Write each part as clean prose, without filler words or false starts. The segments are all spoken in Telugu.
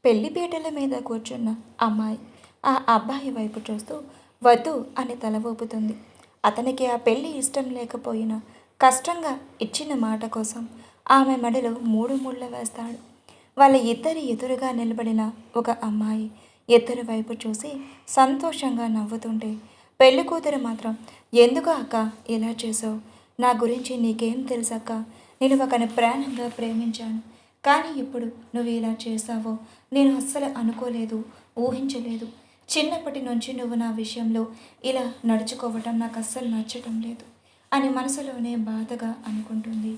పెళ్లిపీటల మీద కూర్చున్న అమ్మాయి ఆ అబ్బాయి వైపు చూస్తూ వద్దు అని తల ఊపుతుంది. అతనికి ఆ పెళ్లి ఇష్టం లేకపోయినా కష్టంగా ఇచ్చిన మాట కోసం ఆమె మెడలో మూడు ముళ్ళు వేస్తాడు. వాళ్ళ ఇద్దరి ఎదురుగా నిలబడిన ఒక అమ్మాయి ఇద్దరి వైపు చూసి సంతోషంగా నవ్వుతుంటే పెళ్లి కూతురు మాత్రం ఎందుకు అక్క ఇలా చేసావు? నా గురించి నీకేం తెలుసక్క? నేను ఒకని ప్రాణంగా ప్రేమించాను. కానీ ఇప్పుడు నువ్వు ఇలా చేసావో నేను అస్సలు అనుకోలేదు, ఊహించలేదు. చిన్నప్పటి నుంచి నువ్వు నా విషయంలో ఇలా నడుచుకోవటం నాకు అస్సలు నచ్చటం లేదు అని మనసులోనే బాధగా అనుకుంటుంది.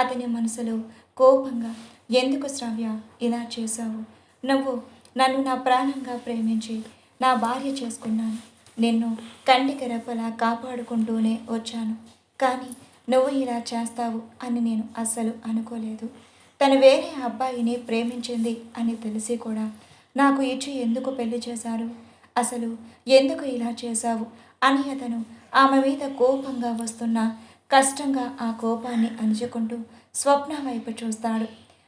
అతని మనసులో కోపంగా ఎందుకు శ్రావ్య ఇలా చేశావు? నువ్వు నన్ను నా ప్రాణంగా ప్రేమించి నా భార్య చేసుకున్నాను. నిన్ను కంటికి రెప్పలా కాపాడుకుంటూనే వచ్చాను. కానీ నువ్వు ఇలా చేస్తావు అని నేను అస్సలు అనుకోలేదు. తను వేరే అబ్బాయిని ప్రేమించింది అని తెలిసి కూడా నాకు ఇచ్చి ఎందుకు పెళ్లి చేశారు? అసలు ఎందుకు ఇలా చేశావు అని అతను ఆమె మీద కోపంగా వస్తున్న కష్టంగా ఆ కోపాన్ని అణుచుకుంటూ స్వప్న వైపు చూస్తాడు.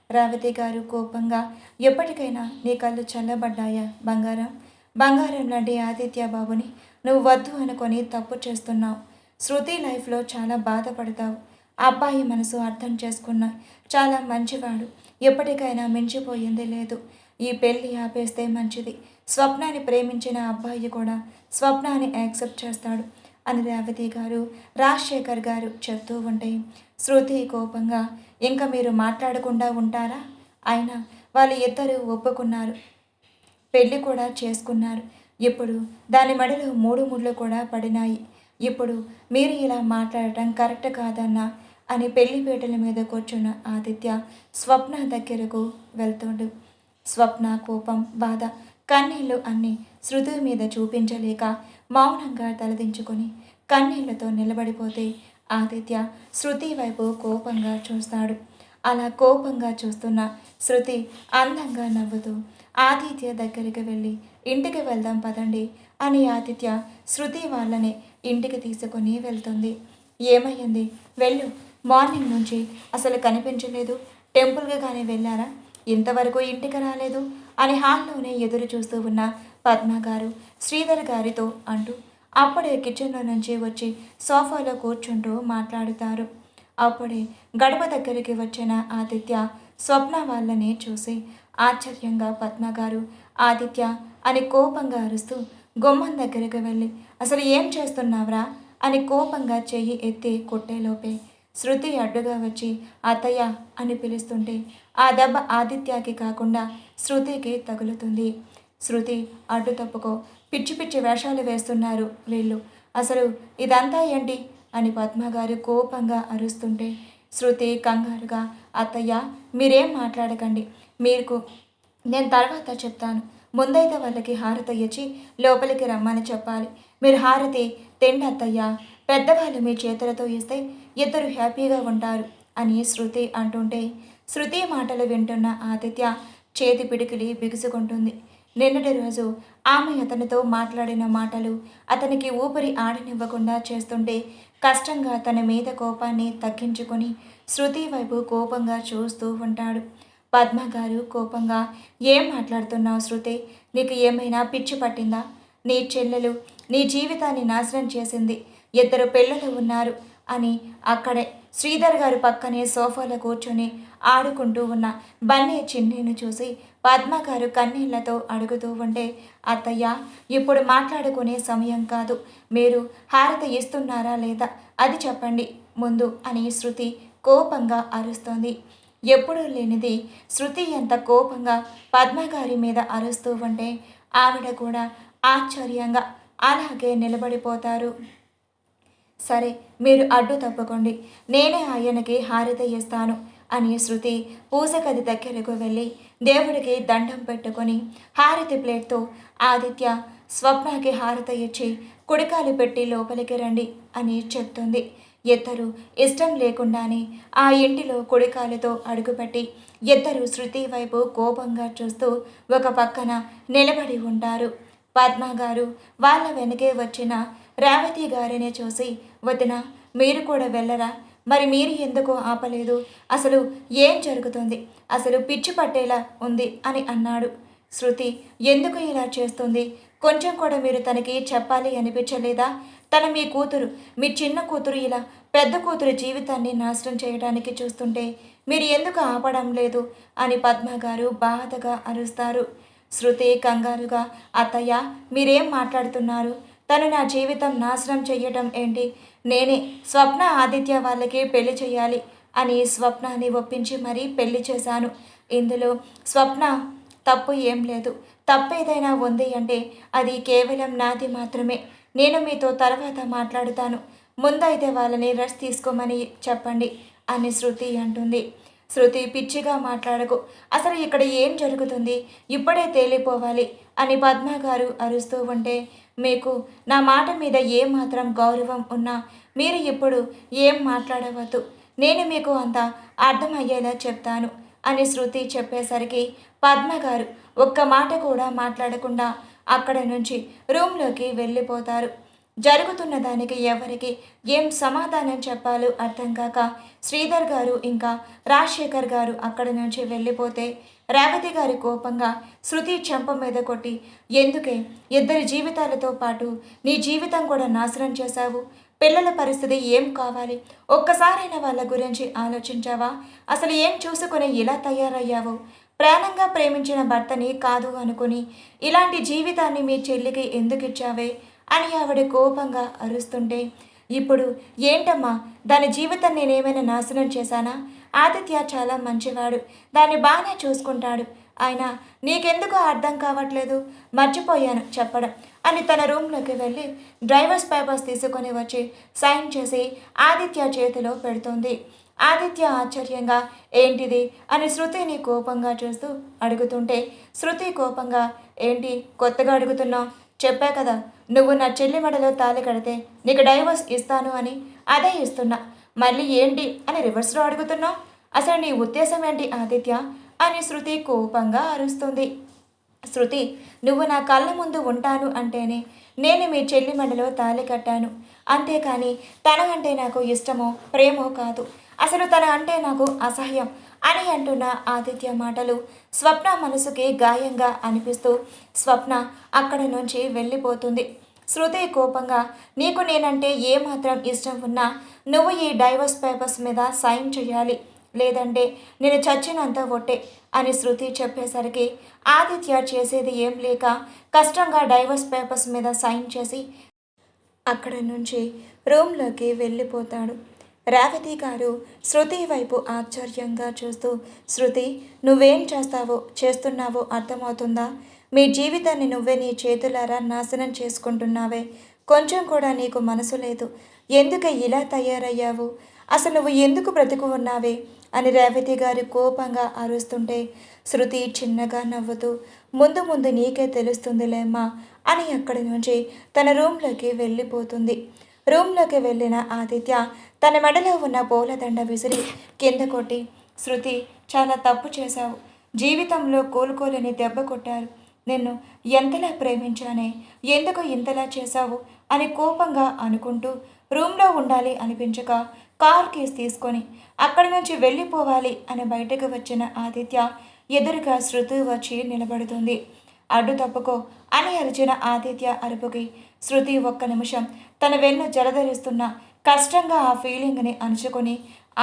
రేవతి గారు కోపంగా ఎప్పటికైనా నీ కళ్ళు చల్లబడ్డాయా బంగారం? బంగారం లాంటి ఆదిత్య బాబుని నువ్వు వద్దు అనుకొని తప్పు చేస్తున్నావు. శృతి లైఫ్లో చాలా బాధపడతావు. అబ్బాయి మనసు అర్థం చేసుకున్న చాలా మంచివాడు. ఎప్పటికైనా మించిపోయింది లేదు. ఈ పెళ్ళి ఆపేస్తే మంచిది. స్వప్నాన్ని ప్రేమించిన అబ్బాయి కూడా స్వప్నాన్ని యాక్సెప్ట్ చేస్తాడు అని రేవతి గారు రాజశేఖర్ గారు చెప్తూ ఉంటే శృతి కోపంగా ఇంకా మీరు మాట్లాడకుండా ఉంటారా? అయినా వాళ్ళు ఇద్దరు ఒప్పుకున్నారు, పెళ్ళి కూడా చేసుకున్నారు. ఇప్పుడు దాని మెడలో మూడు ముళ్ళు కూడా పడినాయి. ఇప్పుడు మీరు ఇలా మాట్లాడటం కరెక్ట్ కాదన్నా అని పెళ్లిపీటల మీద కూర్చున్న ఆదిత్య స్వప్న దగ్గరకు వెళ్తుండు. స్వప్న కోపం, బాధ, కన్నీళ్లు అన్నీ శృతి మీద చూపించలేక మౌనంగా తలదించుకొని కన్నీళ్లతో నిలబడిపోతే ఆదిత్య శృతి వైపు కోపంగా చూస్తాడు. అలా కోపంగా చూస్తున్న శృతి అందంగా నవ్వుతూ ఆదిత్య దగ్గరికి వెళ్ళి ఇంటికి వెళ్దాం పదండి అని ఆదిత్య శృతి వాళ్ళని ఇంటికి తీసుకొని వెళ్తుంది. ఏమయ్యింది? వెళ్ళు, మార్నింగ్ నుంచి అసలు కనిపించలేదు. టెంపుల్కి కానీ వెళ్ళారా? ఇంతవరకు ఇంటికి రాలేదు అని హాల్లోనే ఎదురు చూస్తూ ఉన్న పద్మ గారు శ్రీధర్ గారితో అంటూ అప్పుడే కిచెన్లో నుంచి వచ్చి సోఫాలో కూర్చుంటూ మాట్లాడుతారు. అప్పుడే గడప దగ్గరికి వచ్చిన ఆదిత్య స్వప్న వాళ్ళని చూసి ఆశ్చర్యంగా పద్మ గారు ఆదిత్య అని కోపంగా అరుస్తూ గుమ్మం దగ్గరికి వెళ్ళి అసలు ఏం చేస్తున్నావురా అని కోపంగా చెయ్యి ఎత్తి కొట్టేలోపే శృతి అడ్డుగా వచ్చి అత్తయ్య అని పిలుస్తుంటే ఆ దెబ్బ ఆదిత్యకి కాకుండా శృతికి తగులుతుంది. శృతి అడ్డు తప్పుకో, పిచ్చి పిచ్చి వేషాలు వేస్తున్నారు వీళ్ళు, అసలు ఇదంతా ఏంటి అని పద్మగారు కోపంగా అరుస్తుంటే శృతి కంగారుగా అత్తయ్య మీరేం మాట్లాడకండి, మీకు నేను తర్వాత చెప్తాను. ముందైతే వాళ్ళకి హారతి ఇచ్చి లోపలికి రమ్మని చెప్పాలి. మీరు హారతి తిండి అత్తయ్య, పెద్దవాళ్ళు మీ చేతులతో ఇస్తే ఇద్దరు హ్యాపీగా ఉంటారు అని శృతి అంటుంటే శృతి మాటలు వింటున్న ఆదిత్య చేతి పిడికిలి బిగుసుకుంటుంది. నిన్నటి రోజు ఆమె అతనితో మాట్లాడిన మాటలు అతనికి ఊపిరి ఆడనివ్వకుండా చేస్తుంటే కష్టంగా తన మీద కోపాన్ని తగ్గించుకొని శృతి వైపు కోపంగా చూస్తూ ఉంటాడు. పద్మ గారు కోపంగా ఏం మాట్లాడుతున్నావు శృతి? నీకు ఏమైనా పిచ్చి పట్టిందా? నీ చెల్లెలు నీ జీవితాన్ని నాశనం చేసింది. ఇద్దరు పిల్లలు ఉన్నారు అని అక్కడే శ్రీధర్ గారు పక్కనే సోఫాలో కూర్చొని ఆడుకుంటూ ఉన్న బన్నీ చిన్నీని చూసి పద్మ గారు కన్నీళ్లతో అడుగుతూ ఉంటే అత్తయ్య ఇప్పుడు మాట్లాడుకునే సమయం కాదు, మీరు హారతి ఇస్తున్నారా లేదా అది చెప్పండి ముందు అని శృతి కోపంగా అరుస్తోంది. ఎప్పుడూ లేనిది శృతి ఎంత కోపంగా పద్మగారి మీద అరుస్తూ ఉంటే ఆవిడ కూడా ఆశ్చర్యంగా అలాగే నిలబడిపోతారు. సరే మీరు అడ్డు తప్పుకోండి, నేనే ఆయనకి హారతి ఇస్తాను అని శృతి పూజ గది దగ్గరకు వెళ్ళి దేవుడికి దండం పెట్టుకొని హారతి ప్లేట్తో ఆదిత్య స్వప్నకి హారతి ఇచ్చి కుడికాలు పెట్టి లోపలికి రండి అని చెప్తుంది. ఇద్దరు ఇష్టం లేకుండానే ఆ ఇంటిలో కుడికాలుతో అడుగుపెట్టి ఇద్దరు శృతి వైపు కోపంగా చూస్తూ ఒక పక్కన నిలబడి ఉంటారు. పద్మ గారు వాళ్ళ వెనకే వచ్చిన రేవతి గారిని చూసి వదిన మీరు కూడా వెళ్ళరా? మరి మీరు ఎందుకు ఆపలేదు? అసలు ఏం జరుగుతుంది? అసలు పిచ్చి పట్టేలా ఉంది అని అన్నాడు. శృతి ఎందుకు ఇలా చేస్తుంది? కొంచెం కూడా మీరు తనకి చెప్పాలి అనిపించలేదా? తన మీ కూతురు, మీ చిన్న కూతురు ఇలా పెద్ద కూతురు జీవితాన్ని నాశనం చేయడానికి చూస్తుంటే మీరు ఎందుకు ఆపడం లేదు అని పద్మ గారు బాధగా అరుస్తారు. శృతి కంగారుగా, అత్తయ్య మీరేం మాట్లాడుతున్నారు? తను నా జీవితం నాశనం చెయ్యటం ఏంటి? నేనే స్వప్న ఆదిత్య వాళ్ళకి పెళ్లి చేయాలి అని స్వప్నాన్ని ఒప్పించి మరీ పెళ్లి చేశాను. ఇందులో స్వప్న తప్పు ఏం లేదు. తప్పేదైనా ఉంది అంటే అది కేవలం నాది మాత్రమే. నేను మీతో తర్వాత మాట్లాడుతాను. ముందైతే వాళ్ళని రెస్ట్ తీసుకోమని చెప్పండి అని శృతి అంటుంది. శృతి పిచ్చిగా మాట్లాడకు. అసలు ఇక్కడ ఏం జరుగుతుంది? ఇప్పుడే తేలిపోవాలి అని పద్మ గారు అరుస్తూ ఉంటే, మీకు నా మాట మీద ఏమాత్రం గౌరవం ఉన్నా మీరు ఇప్పుడు ఏం మాట్లాడవద్దు. నేను మీకు అంత అర్థమయ్యేలా చెప్తాను అని శృతి చెప్పేసరికి పద్మ గారు ఒక్క మాట కూడా మాట్లాడకుండా అక్కడి నుంచి రూమ్లోకి వెళ్ళిపోతారు. జరుగుతున్న దానికి ఎవరికి ఏం సమాధానం చెప్పాలో అర్థం కాక శ్రీధర్ గారు ఇంకా రాజశేఖర్ గారు అక్కడి నుంచి వెళ్ళిపోతే రేవతి గారి కోపంగా శృతి చెంప మీద కొట్టి, ఎందుకే ఇద్దరి జీవితాలతో పాటు నీ జీవితం కూడా నాశనం చేశావు? పిల్లల పరిస్థితి ఏం కావాలి? ఒక్కసారైనా వాళ్ళ గురించి ఆలోచించావా? అసలు ఏం చూసుకుని ఇలా తయారయ్యావు? ప్రాణంగా ప్రేమించిన భర్తని కాదు అనుకుని ఇలాంటి జీవితాన్ని మీ చెల్లికి ఎందుకు ఇచ్చావే అని ఆవిడ కోపంగా అరుస్తుంటే, ఇప్పుడు ఏంటమ్మా దాని జీవితం నేనేమైనా నాశనం చేశానా? ఆదిత్య చాలా మంచివాడు, దాన్ని బాగానే చూసుకుంటాడు. ఆయన నీకెందుకు అర్థం కావట్లేదు? మర్చిపోయాను చెప్పడం అని తన రూమ్లోకి వెళ్ళి డ్రైవర్స్ పేపర్స్ తీసుకొని వచ్చి సైన్ చేసి ఆదిత్య చేతిలో పెడుతుంది. ఆదిత్య ఆశ్చర్యంగా ఏంటిది అని శృతిని కోపంగా చూస్తూ అడుగుతుంటే, శృతి కోపంగా ఏంటి కొత్తగా అడుగుతున్నావు? చెప్పా కదా నువ్వు నా చెల్లి మెడలో తాళి కడితే నీకు డైవర్స్ ఇస్తాను అని. అదే ఇస్తున్నా. మళ్ళీ ఏంటి అని రివర్స్లో అడుగుతున్నావు? అసలు నీ ఉద్దేశం ఏంటి ఆదిత్య అని శృతి కోపంగా అరుస్తుంది. శృతి నువ్వు నా కళ్ళ ముందు ఉంటాను అంటేనే నేను మీ చెల్లి మెడలో తాళి కట్టాను. అంతేకాని తన అంటే నాకు ఇష్టమో ప్రేమో కాదు. అసలు తన అంటే నాకు అసహ్యం అని అంటున్న ఆదిత్య మాటలు స్వప్న మనసుకి గాయంగా అనిపిస్తూ స్వప్న అక్కడి నుంచి వెళ్ళిపోతుంది. శృతి కోపంగా, నీకు నేనంటే ఏమాత్రం ఇష్టం ఉన్నా నువ్వు ఈ డైవర్స్ పేపర్స్ మీద సైన్ చేయాలి, లేదంటే నేను చచ్చినంత ఒట్టే అని శృతి చెప్పేసరికి ఆదిత్య చేసేది ఏం లేక కష్టంగా డైవర్స్ పేపర్స్ మీద సైన్ చేసి అక్కడి నుంచి రూమ్లోకి వెళ్ళిపోతాడు. రేవతి గారు శృతి వైపు ఆశ్చర్యంగా చూస్తూ, శృతి నువ్వేం చేస్తున్నావో అర్థమవుతుందా? మీ జీవితాన్ని నువ్వే నీ చేతులారా నాశనం చేసుకుంటున్నావే. కొంచెం కూడా నీకు మనసు లేదు. ఎందుకు ఇలా తయారయ్యావు? అసలు నువ్వు ఎందుకు బ్రతుకు ఉన్నావే అని రేవతి గారి కోపంగా అరుస్తుంటే శృతి చిన్నగా నవ్వుతూ, ముందు ముందు నీకే తెలుస్తుందిలేమ్మా అని అక్కడి నుంచి తన రూమ్లోకి వెళ్ళిపోతుంది. రూమ్లోకి వెళ్ళిన ఆదిత్య తన మెడలో ఉన్న పూలదండ విసిరి కింద కొట్టి, శృతి చాలా తప్పు చేశావు. జీవితంలో కోలుకోలేని దెబ్బ కొట్టారు. నిన్ను ఎంతలా ప్రేమించానే, ఎందుకు ఇంతలా చేశావు అని కోపంగా అనుకుంటూ రూమ్లో ఉండాలి అనిపించక కార్ కీస్ తీసుకొని అక్కడి నుంచి వెళ్ళిపోవాలి అని బయటకు వచ్చిన ఆదిత్య ఎదురుగా శృతి వచ్చి నిలబడుతుంది. అడ్డు తప్పుకో అని అరిచిన ఆదిత్య అరుపుకి శృతి ఒక్క నిమిషం తన వెన్ను జలధరిస్తున్న కష్టంగా ఆ ఫీలింగ్ని అణుచుకొని,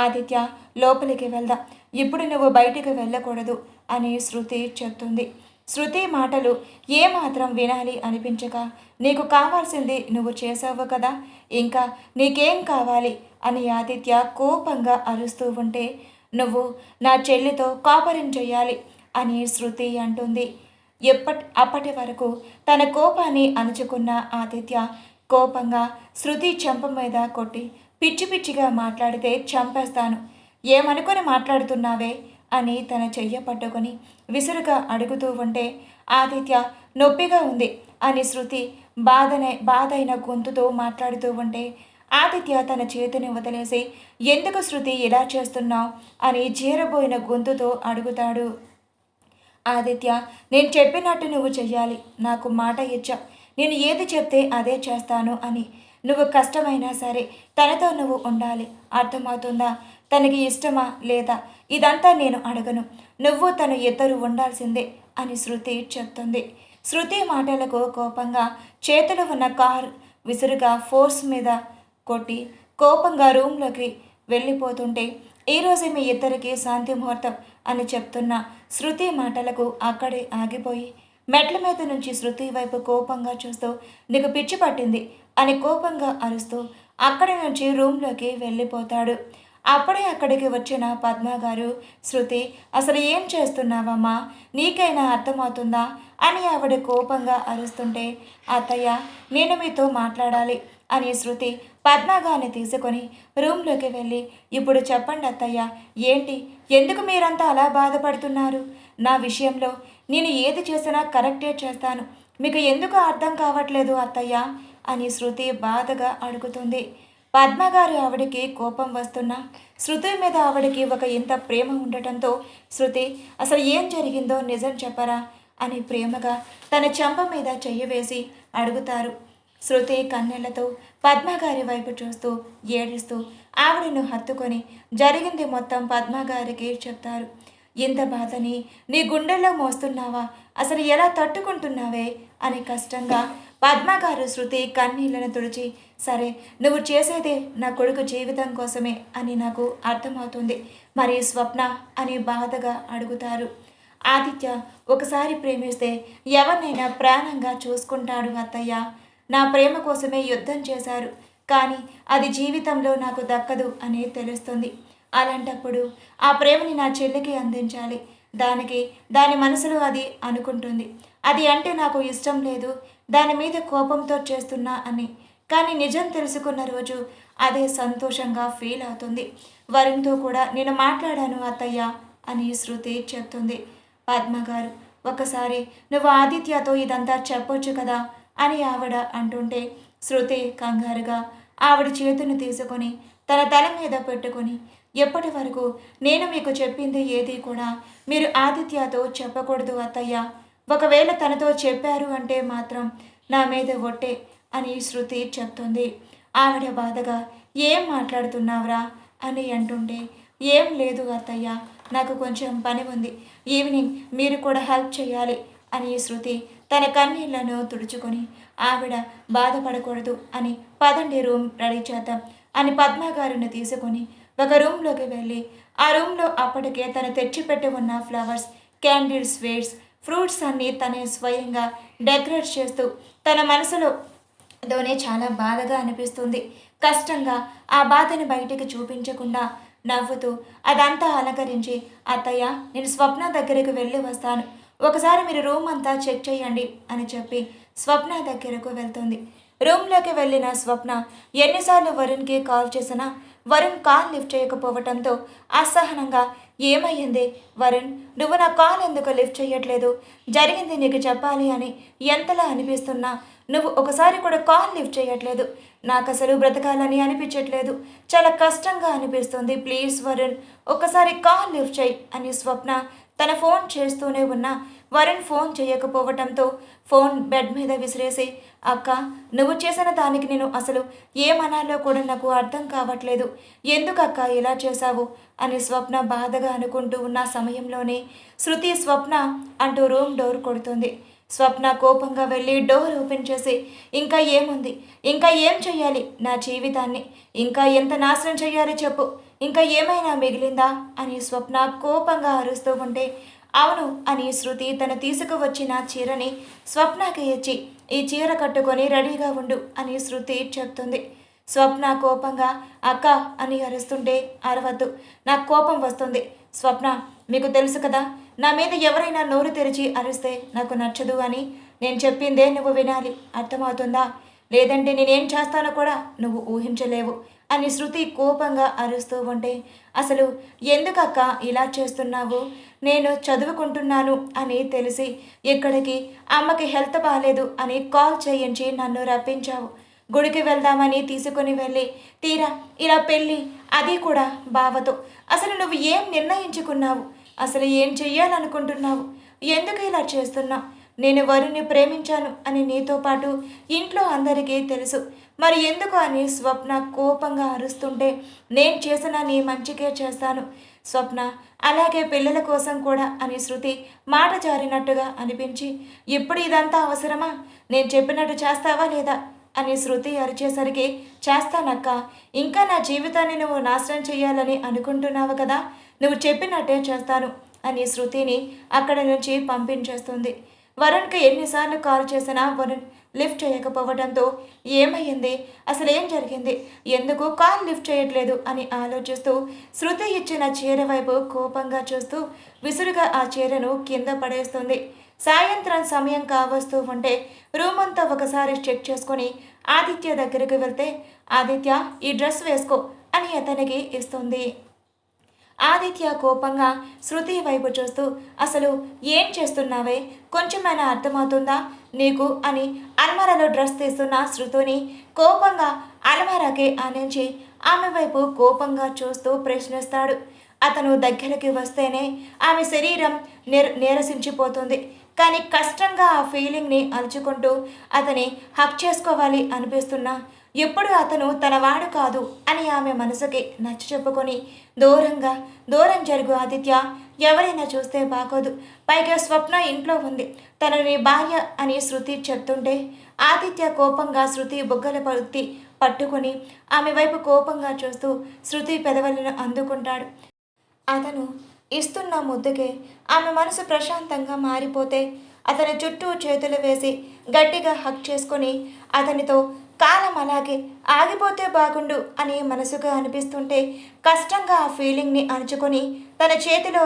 ఆదిత్య లోపలికి వెళ్దా, ఇప్పుడు నువ్వు బయటికి వెళ్ళకూడదు అని శృతి చెప్తుంది. శృతి మాటలు ఏమాత్రం వినాలి అనిపించక, నీకు కావాల్సింది నువ్వు చేసావు కదా, ఇంకా నీకేం కావాలి అని ఆదిత్య కోపంగా అరుస్తూ ఉంటే, నువ్వు నా చెల్లితో కాపరం చేయాలి అని శృతి అంటుంది. అప్పటి వరకు తన కోపాన్ని అణుచుకున్న ఆదిత్య కోపంగా శృతి చెంప మీద కొట్టి, పిచ్చి పిచ్చిగా మాట్లాడితే చంపేస్తాను, ఏమనుకొని మాట్లాడుతున్నావే అని తన చెయ్య పట్టుకొని విసురుగా అడుగుతూ ఉంటే, ఆదిత్య నొప్పిగా ఉంది అని శృతి బాధైన గొంతుతో మాట్లాడుతూ ఉంటే ఆదిత్య తన చేతిని వదిలేసి, ఎందుకు శృతి ఇలా చేస్తున్నావు అని జీరబోయిన గొంతుతో అడుగుతాడు. ఆదిత్య నేను చెప్పినట్టు నువ్వు చెయ్యాలి. నాకు మాట ఇచ్చా, నేను ఏది చెప్తే అదే చేస్తాను అని. నువ్వు కష్టమైనా సరే తనతో నువ్వు ఉండాలి, అర్థమవుతుందా? తనకి ఇష్టమా లేదా ఇదంతా నేను అడగను. నువ్వు తను ఇద్దరు ఉండాల్సిందే అని శృతి చెప్తుంది. శృతి మాటలకు కోపంగా చేతిలో ఉన్న కార్ విసురుగా ఫోర్స్ మీద కొట్టి కోపంగా రూమ్లోకి వెళ్ళిపోతుంటే, ఈరోజు మీ ఇద్దరికి శాంతి ముహూర్తం అని చెప్తున్న శృతి మాటలకు అక్కడే ఆగిపోయి మెట్ల మీద నుంచి శృతి వైపు కోపంగా చూస్తూ నీకు పిచ్చి పట్టింది అని కోపంగా అరుస్తూ అక్కడి నుంచి రూమ్లోకి వెళ్ళిపోతాడు. అప్పుడే అక్కడికి వచ్చిన పద్మ గారు, శృతి అసలు ఏం చేస్తున్నావమ్మా, నీకైనా అర్థమవుతుందా అని ఆవిడ కోపంగా అరుస్తుంటే, అత్తయ్య నేను మీతో మాట్లాడాలి అని శృతి పద్మగారిని తీసుకొని రూమ్లోకి వెళ్ళి, ఇప్పుడు చెప్పండి అత్తయ్య, ఏంటి, ఎందుకు మీరంతా అలా బాధపడుతున్నారు? నా విషయంలో నేను ఏది చేసినా కరెక్టే చేస్తాను, మీకు ఎందుకు అర్థం కావట్లేదు అత్తయ్య అని శృతి బాధగా అడుగుతుంది. పద్మగారు ఆవిడికి కోపం వస్తున్నా శృతి మీద ఆవిడికి ఒక ఇంత ప్రేమ ఉండటంతో, శృతి అసలు ఏం జరిగిందో నిజం చెప్పరా అని ప్రేమగా తన చెంప మీద చెయ్యి వేసి అడుగుతారు. శృతి కన్నెళ్లతో పద్మగారి వైపు చూస్తూ ఏడుస్తూ ఆవిడను హత్తుకొని జరిగింది మొత్తం పద్మగారికి చెప్తారు. ఇంత బాధని నీ గుండెల్లో మోస్తున్నావా, అసలు ఎలా తట్టుకుంటున్నావే అని కష్టంగా పద్మగారు శృతి కన్నీళ్లను తుడిచి, సరే నువ్వు చేసేదే నా కొడుకు జీవితం కోసమే అని నాకు అర్థమవుతుంది, మరి స్వప్న అని బాధగా అడుగుతారు. ఆదిత్య ఒకసారి ప్రేమిస్తే ఎవరినైనా ప్రాణంగా చూసుకుంటాడు అత్తయ్య, నా ప్రేమ కోసమే యుద్ధం చేశారు, కానీ అది జీవితంలో నాకు దక్కదు అని తెలుస్తుంది. అలాంటప్పుడు ఆ ప్రేమని నా చెల్లికి అందించాలి, దాని మనసులో అది అనుకుంటుంది, అది అంటే నాకు ఇష్టం లేదు, దాని మీద కోపంతో చేస్తున్నా అని, కానీ నిజం తెలుసుకున్న రోజు అదే సంతోషంగా ఫీల్ అవుతుంది. వరుణ్తో కూడా నేను మాట్లాడాను అత్తయ్య అని శృతి చెప్తుంది. పద్మగారు ఒకసారి నువ్వు ఆదిత్యతో ఇదంతా చెప్పొచ్చు కదా అని ఆవిడ అంటుంటే, శృతి కంగారుగా ఆవిడ చేతిని తీసుకొని తన తల మీద పెట్టుకొని, ఎప్పటి వరకు నేను మీకు చెప్పింది ఏది కూడా మీరు ఆదిత్యతో చెప్పకూడదు అత్తయ్య, ఒకవేళ తనతో చెప్పారు అంటే మాత్రం నా మీద ఒట్టే అని శృతి చెప్తుంది. ఆవిడ బాధగా ఏం మాట్లాడుతున్నావురా అని అంటుంటే, ఏం లేదు అత్తయ్య, నాకు కొంచెం పని ఉంది, ఈవినింగ్ మీరు కూడా హెల్ప్ చేయాలి అని శృతి తన కన్నీళ్లను తుడుచుకొని, ఆవిడ బాధపడకూడదు అని పదండి రూమ్ రెడీ చేద్దాం అని పద్మగారిని తీసుకొని ఒక రూమ్లోకి వెళ్ళి, ఆ రూమ్లో అప్పటికే తను తెచ్చిపెట్టి ఉన్న ఫ్లవర్స్, క్యాండిల్స్, స్వీట్స్, ఫ్రూట్స్ అన్నీ తనే స్వయంగా డెకరేట్ చేస్తూ తన మనసులోనే చాలా బాధగా అనిపిస్తుంది. కష్టంగా ఆ బాధని బయటికి చూపించకుండా నవ్వుతూ అదంతా అలంకరించి, అత్తయ్య నేను స్వప్న దగ్గరికి వెళ్ళి వస్తాను, ఒకసారి మీరు రూమ్ అంతా చెక్ చేయండి అని చెప్పి స్వప్న దగ్గరకు వెళ్తుంది. రూమ్లోకి వెళ్ళిన స్వప్న ఎన్నిసార్లు వరుణ్కి కాల్ చేసినా వరుణ్ కాల్ లిఫ్ట్ చేయకపోవటంతో అసహనంగా, ఏమయ్యింది వరుణ్, నువ్వు నా కాల్ ఎందుకు లిఫ్ట్ చేయట్లేదు, జరిగింది నీకు చెప్పాలి అని ఎంతలా అనిపిస్తున్నా నువ్వు ఒకసారి కూడా కాల్ లిఫ్ట్ చేయట్లేదు, నాకు అసలు బ్రతకాలని అనిపించట్లేదు, చాలా కష్టంగా అనిపిస్తుంది, ప్లీజ్ వరుణ్ ఒకసారి కాల్ లిఫ్ట్ చేయి అని స్వప్న తన ఫోన్ చేస్తూనే ఉన్నా వరుణ్ ఫోన్ చేయకపోవటంతో ఫోన్ బెడ్ మీద విసిరేసి, అక్క నువ్వు చేసిన దానికి నేను అసలు ఏమనాలో కూడా నాకు అర్థం కావట్లేదు, ఎందుకు అక్క ఇలా చేశావు అని స్వప్న బాధగా అనుకుంటూ ఉన్న సమయంలోనే శృతి స్వప్న అంటూ రూమ్ డోర్ కొడుతుంది. స్వప్న కోపంగా వెళ్ళి డోర్ ఓపెన్ చేసి, ఇంకా ఏముంది, ఇంకా ఏం చెయ్యాలి నా జీవితాన్ని, ఇంకా ఎంత నాశనం చెయ్యాలి చెప్పు, ఇంకా ఏమైనా మిగిలిందా అని స్వప్న కోపంగా అరుస్తూ ఉంటే, అవును అని శృతి తను తీసుకువచ్చిన చీరని స్వప్నకి ఇచ్చి, ఈ చీర కట్టుకొని రెడీగా ఉండు అని శృతి చెప్తుంది. స్వప్న కోపంగా అక్క అని అరుస్తుంటే, అరవద్దు నాకు కోపం వస్తుంది, స్వప్న మీకు తెలుసు కదా నా మీద ఎవరైనా నోరు తెరిచి అరిస్తే నాకు నచ్చదు అని, నేను చెప్పిందే నువ్వు వినాలి, అర్థమవుతుందా, లేదంటే నేనేం చేస్తానో కూడా నువ్వు ఊహించలేవు అని శృతి కోపంగా అరుస్తూ ఉంటే, అసలు ఎందుకక్క ఇలా చేస్తున్నావు, నేను చదువుకుంటున్నాను అని తెలిసి ఇక్కడికి అమ్మకి హెల్త్ బాగాలేదు అని కాల్ చేయించి నన్ను రప్పించావు, గుడికి వెళ్దామని తీసుకుని వెళ్ళి తీరా ఇలా పెళ్ళి, అది కూడా బావతో, అసలు నువ్వు ఏం నిర్ణయించుకున్నావు, అసలు ఏం చెయ్యాలనుకుంటున్నావు, ఎందుకు ఇలా చేస్తున్నావు, నేను వరుణ్ణి ప్రేమించాను అని నీతో పాటు ఇంట్లో అందరికీ తెలుసు. మరి ఎందుకు అని స్వప్న కోపంగా అరుస్తుంటే, నేను చేసిన నీ మంచికే చేస్తాను స్వప్న, అలాగే పిల్లల కోసం కూడా అని శృతి మాట జారినట్టుగా అనిపించి, ఇప్పుడు ఇదంతా అవసరమా? నేను చెప్పినట్టు చేస్తావా లేదా అని శృతి అరిచేసరికి, చేస్తానక్క, ఇంకా నా జీవితాన్ని నువ్వు నాశనం చేయాలని అనుకుంటున్నావు కదా, నువ్వు చెప్పినట్టే చేస్తాను అని శృతిని అక్కడి నుంచి పంపించేస్తుంది. వరుణ్కి ఎన్నిసార్లు కాల్ చేసినా వరుణ్ లిఫ్ట్ చేయకపోవడంతో ఏమయ్యింది, అసలు ఏం జరిగింది, ఎందుకు కాల్ లిఫ్ట్ చేయట్లేదు అని ఆలోచిస్తూ శృతి ఇచ్చిన చీర వైపు కోపంగా చూస్తూ విసురుగా ఆ చీరను కింద పడేస్తుంది. సాయంత్రం సమయం కావస్తూ ఉంటే రూమ్ అంతా ఒకసారి చెక్ చేసుకొని ఆదిత్య దగ్గరికి వెళ్తే, ఆదిత్య ఈ డ్రెస్ వేసుకో అని అతనికి ఇస్తుంది. ఆదిత్య కోపంగా శృతి వైపు చూస్తూ, అసలు ఏం చేస్తున్నావే, కొంచెమైనా అర్థమవుతుందా నీకు అని అల్మారాలో డ్రెస్ తీస్తున్న శృతిని కోపంగా అల్మారాకి ఆనించి ఆమె వైపు కోపంగా చూస్తూ ప్రశ్నిస్తాడు. అతను దగ్గరికి వస్తేనే ఆమె శరీరం నీరసించిపోతుంది. కానీ కష్టంగా ఆ ఫీలింగ్ని అలుచుకుంటూ అతని హక్ చేసుకోవాలి అనిపిస్తున్నా ఎప్పుడు అతను తన వాడు కాదు అని ఆమె మనసుకి నచ్చ చెప్పుకొని దూరం జరుగు ఆదిత్య, ఎవరైనా చూస్తే బాగోదు, పైగా స్వప్న ఇంట్లో ఉంది, తను నీ భార్య అని శృతి చెప్తుంటే ఆదిత్య కోపంగా శృతి బుగ్గల పట్టుకొని ఆమె వైపు కోపంగా చూస్తూ శృతి పెదవులను అందుకుంటాడు. అతను ఇస్తున్న ముద్దుకే ఆమె మనసు ప్రశాంతంగా మారిపోతే అతని చుట్టూ చేతులు వేసి గట్టిగా హక్ చేసుకొని అతనితో కాలం అలాగే ఆగిపోతే బాగుండు అని మనసుగా అనిపిస్తుంటే కష్టంగా ఆ ఫీలింగ్ని అణుచుకొని తన చేతిలో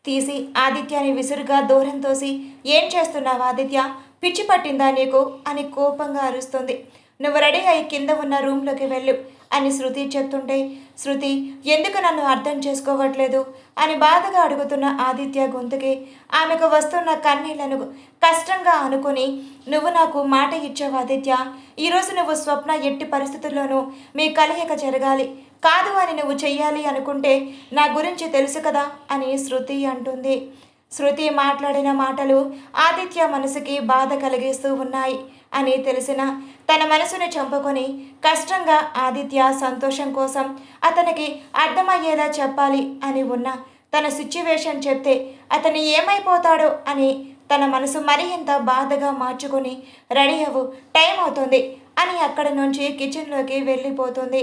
తీసి ఆదిత్యని విసురుగా దూరం తోసి, ఏం చేస్తున్నావు ఆదిత్య, పిచ్చి పట్టిందా నీకు అని కోపంగా అరుస్తుంది. నువ్వు రెడీ అయి కింద ఉన్న రూమ్లోకి వెళ్ళు అని శృతి చెప్తుంటే, శృతి ఎందుకు నన్ను అర్థం చేసుకోవట్లేదు అని బాధగా అడుగుతున్న ఆదిత్య గొంతుకి ఆమెకు వస్తున్న కన్నీళ్లను కష్టంగా అనుకుని, నువ్వు నాకు మాట ఇచ్చావు ఆదిత్య, ఈరోజు నువ్వు స్వప్న ఎట్టి పరిస్థితుల్లోనూ మీ కలయిక జరగాలి, కాదు అని నువ్వు చెయ్యాలి అనుకుంటే నా గురించి తెలుసు కదా అని శృతి అంటుంది. శృతి మాట్లాడిన మాటలు ఆదిత్య మనసుకి బాధ కలిగిస్తూ ఉన్నాయి అని తెలిసిన తన మనసును చంపుకొని కష్టంగా ఆదిత్య సంతోషం కోసం అతనికి అర్థమయ్యేలా చెప్పాలి అని ఉన్న తన సిచ్యువేషన్ చెప్తే అతను ఏమైపోతాడో అని తన మనసు మరింత బాధగా మార్చుకొని, రెడీ అవ్వు, టైం అవుతుంది అని అక్కడి నుంచి కిచెన్లోకి వెళ్ళిపోతుంది.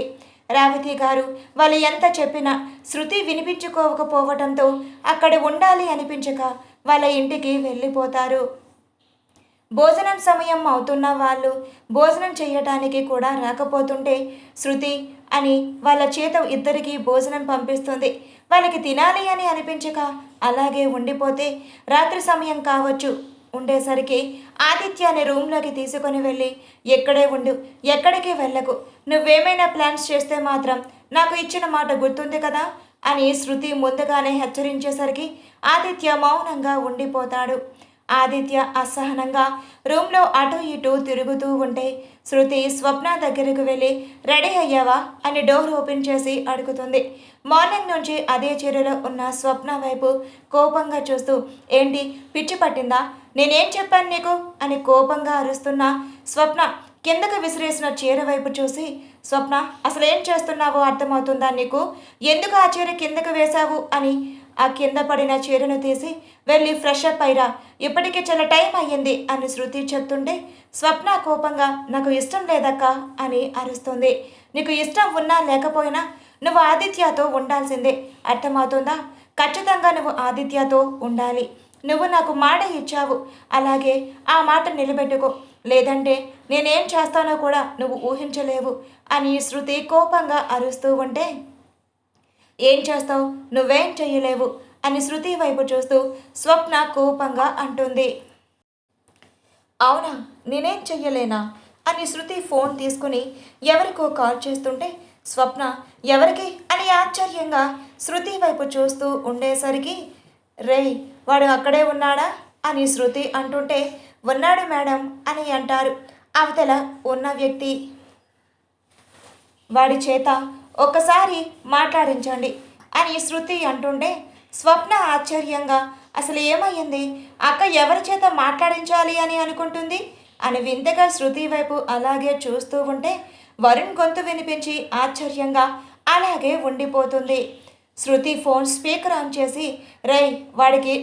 రేవతి గారు వాళ్ళు ఎంత చెప్పినా శృతి వినిపించుకోకపోవడంతో అక్కడ ఉండాలి అనిపించక వాళ్ళ ఇంటికి వెళ్ళిపోతారు. భోజనం సమయం అవుతున్న వాళ్ళు భోజనం చేయటానికి కూడా రాకపోతుంటే శృతి అని వాళ్ళ చేత ఇద్దరికి భోజనం పంపిస్తుంది. వాళ్ళకి తినాలి అని అనిపించక అలాగే ఉండిపోతే రాత్రి సమయం కావచ్చు ఉండేసరికి ఆదిత్యాన్ని రూమ్లోకి తీసుకొని వెళ్ళి, ఎక్కడే ఉండు, ఎక్కడికి వెళ్ళకు, నువ్వేమైనా ప్లాన్స్ చేస్తే మాత్రం నాకు ఇచ్చిన మాట గుర్తుంది కదా అని శృతి ముందుగానే హెచ్చరించేసరికి ఆదిత్య మౌనంగా ఉండిపోతాడు. ఆదిత్య అసహనంగా రూమ్లో అటు ఇటు తిరుగుతూ ఉంటే శృతి స్వప్న దగ్గరకు వెళ్ళి, రెడీ అయ్యావా అని డోర్ ఓపెన్ చేసి అడుగుతుంది. మార్నింగ్ నుంచి అదే చీరలో ఉన్న స్వప్న వైపు కోపంగా చూస్తూ, ఏంటి పిచ్చి పట్టిందా, నేనేం చెప్పాను నీకు అని కోపంగా అరుస్తున్న స్వప్న కిందకు విసిరేసిన చీర వైపు చూసి, స్వప్న అసలు ఏం చేస్తున్నావో అర్థమవుతుందా నీకు, ఎందుకు ఆ చీర కిందకు వేశావు అని ఆ కింద పడిన చీరను తీసి వెళ్ళి ఫ్రెష్ అప్ అయ్యిరా, ఇప్పటికే చాలా టైం అయ్యింది అని శృతి చెప్తుంటే స్వప్న కోపంగా, నాకు ఇష్టం లేదక్క అని అరుస్తుంది. నీకు ఇష్టం ఉన్నా లేకపోయినా నువ్వు ఆదిత్యతో ఉండాల్సిందే, అర్థమవుతుందా, ఖచ్చితంగా నువ్వు ఆదిత్యతో ఉండాలి, నువ్వు నాకు మాట ఇచ్చావు, అలాగే ఆ మాట నిలబెట్టుకో, లేదంటే నేనేం చేస్తానో కూడా నువ్వు ఊహించలేవు అని శృతి కోపంగా అరుస్తూ ఉంటే, ఏం చేస్తావు, నువ్వేం చెయ్యలేవు అని శృతి వైపు చూస్తూ స్వప్న కోపంగా అంటుంది. అవునా, నేనేం చెయ్యలేనా అని శృతి ఫోన్ తీసుకుని ఎవరికో కాల్ చేస్తుంటే స్వప్న ఎవరికి అని ఆశ్చర్యంగా శృతి వైపు చూస్తూ ఉండేసరికి, రేయ్ వాడు అక్కడే ఉన్నాడా అని శృతి అంటుంటే, ఉన్నాడు మేడం అని అంటారు అవతల ఉన్న వ్యక్తి. వాడి చేత ఒక్కసారి మాట్లాడించండి అని శృతి అంటుంటే స్వప్న ఆశ్చర్యంగా అసలు ఏమయ్యింది? అక్క ఎవరి చేత మాట్లాడించాలి అని అనుకుంటుంది అని వింతగా శృతి వైపు అలాగే చూస్తూ ఉంటే వరుణ్ గొంతు వినిపించి ఆశ్చర్యంగా అలాగే ఉండిపోతుంది. శృతి ఫోన్ స్పీకర్ ఆన్ చేసి రై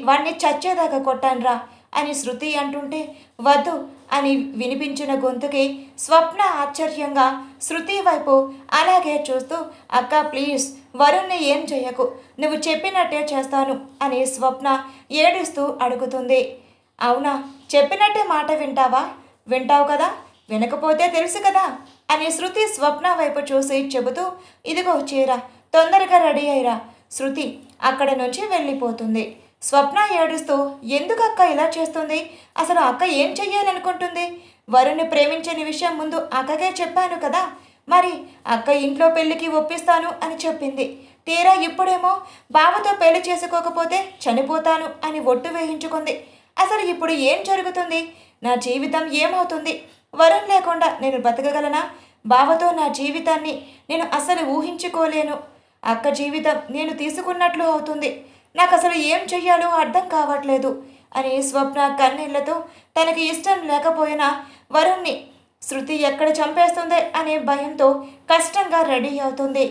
వాడిని చచ్చేదాకా కొట్టాన్రా అని శృతి అంటుంటే వద్దు అని వినిపించిన గొంతుకి స్వప్న ఆశ్చర్యంగా శృతి వైపు అలాగే చూస్తూ అక్క ప్లీజ్ వరుణ్ణి ఏం చెయ్యకు, నువ్వు చెప్పినట్టే చేస్తాను అని స్వప్న ఏడుస్తూ అడుగుతుంది. అవునా, చెప్పినట్టే మాట వింటావా? వింటావు కదా, వినకపోతే తెలుసు కదా అని శృతి స్వప్న వైపు చూసి చెబుతూ ఇదిగో చీర, తొందరగా రెడీ అయ్యిరా. శృతి అక్కడి నుంచి వెళ్ళిపోతుంది. స్వప్న ఏడుస్తూ ఎందుకు అక్క ఇలా చేస్తుంది? అసలు అక్క ఏం చెయ్యాలనుకుంటుంది? వరుణ్ణి ప్రేమించని విషయం ముందు అక్కకే చెప్పాను కదా, మరి అక్క ఇంట్లో పెళ్లికి ఒప్పిస్తాను అని చెప్పింది. తీరా ఇప్పుడేమో బావతో పెళ్లి చేసుకోకపోతే చనిపోతాను అని ఒట్టు వేయించుకుంది. అసలు ఇప్పుడు ఏం జరుగుతుంది? నా జీవితం ఏమవుతుంది? వరుణ్ లేకుండా నేను బతకగలనా? బావతో నా జీవితాన్ని నేను అసలు ఊహించుకోలేను. అక్క జీవితం నేను తీసుకున్నట్లు అవుతుంది. నాకు అసలు ఏం చెయ్యాలో అర్థం కావట్లేదు అని స్వప్న కన్నీళ్లతో తనకి ఇష్టం లేకపోయినా వరుణ్ణి శృతి ఎక్కడ చంపేస్తుందే అనే భయంతో కష్టంగా రెడీ అవుతుంది.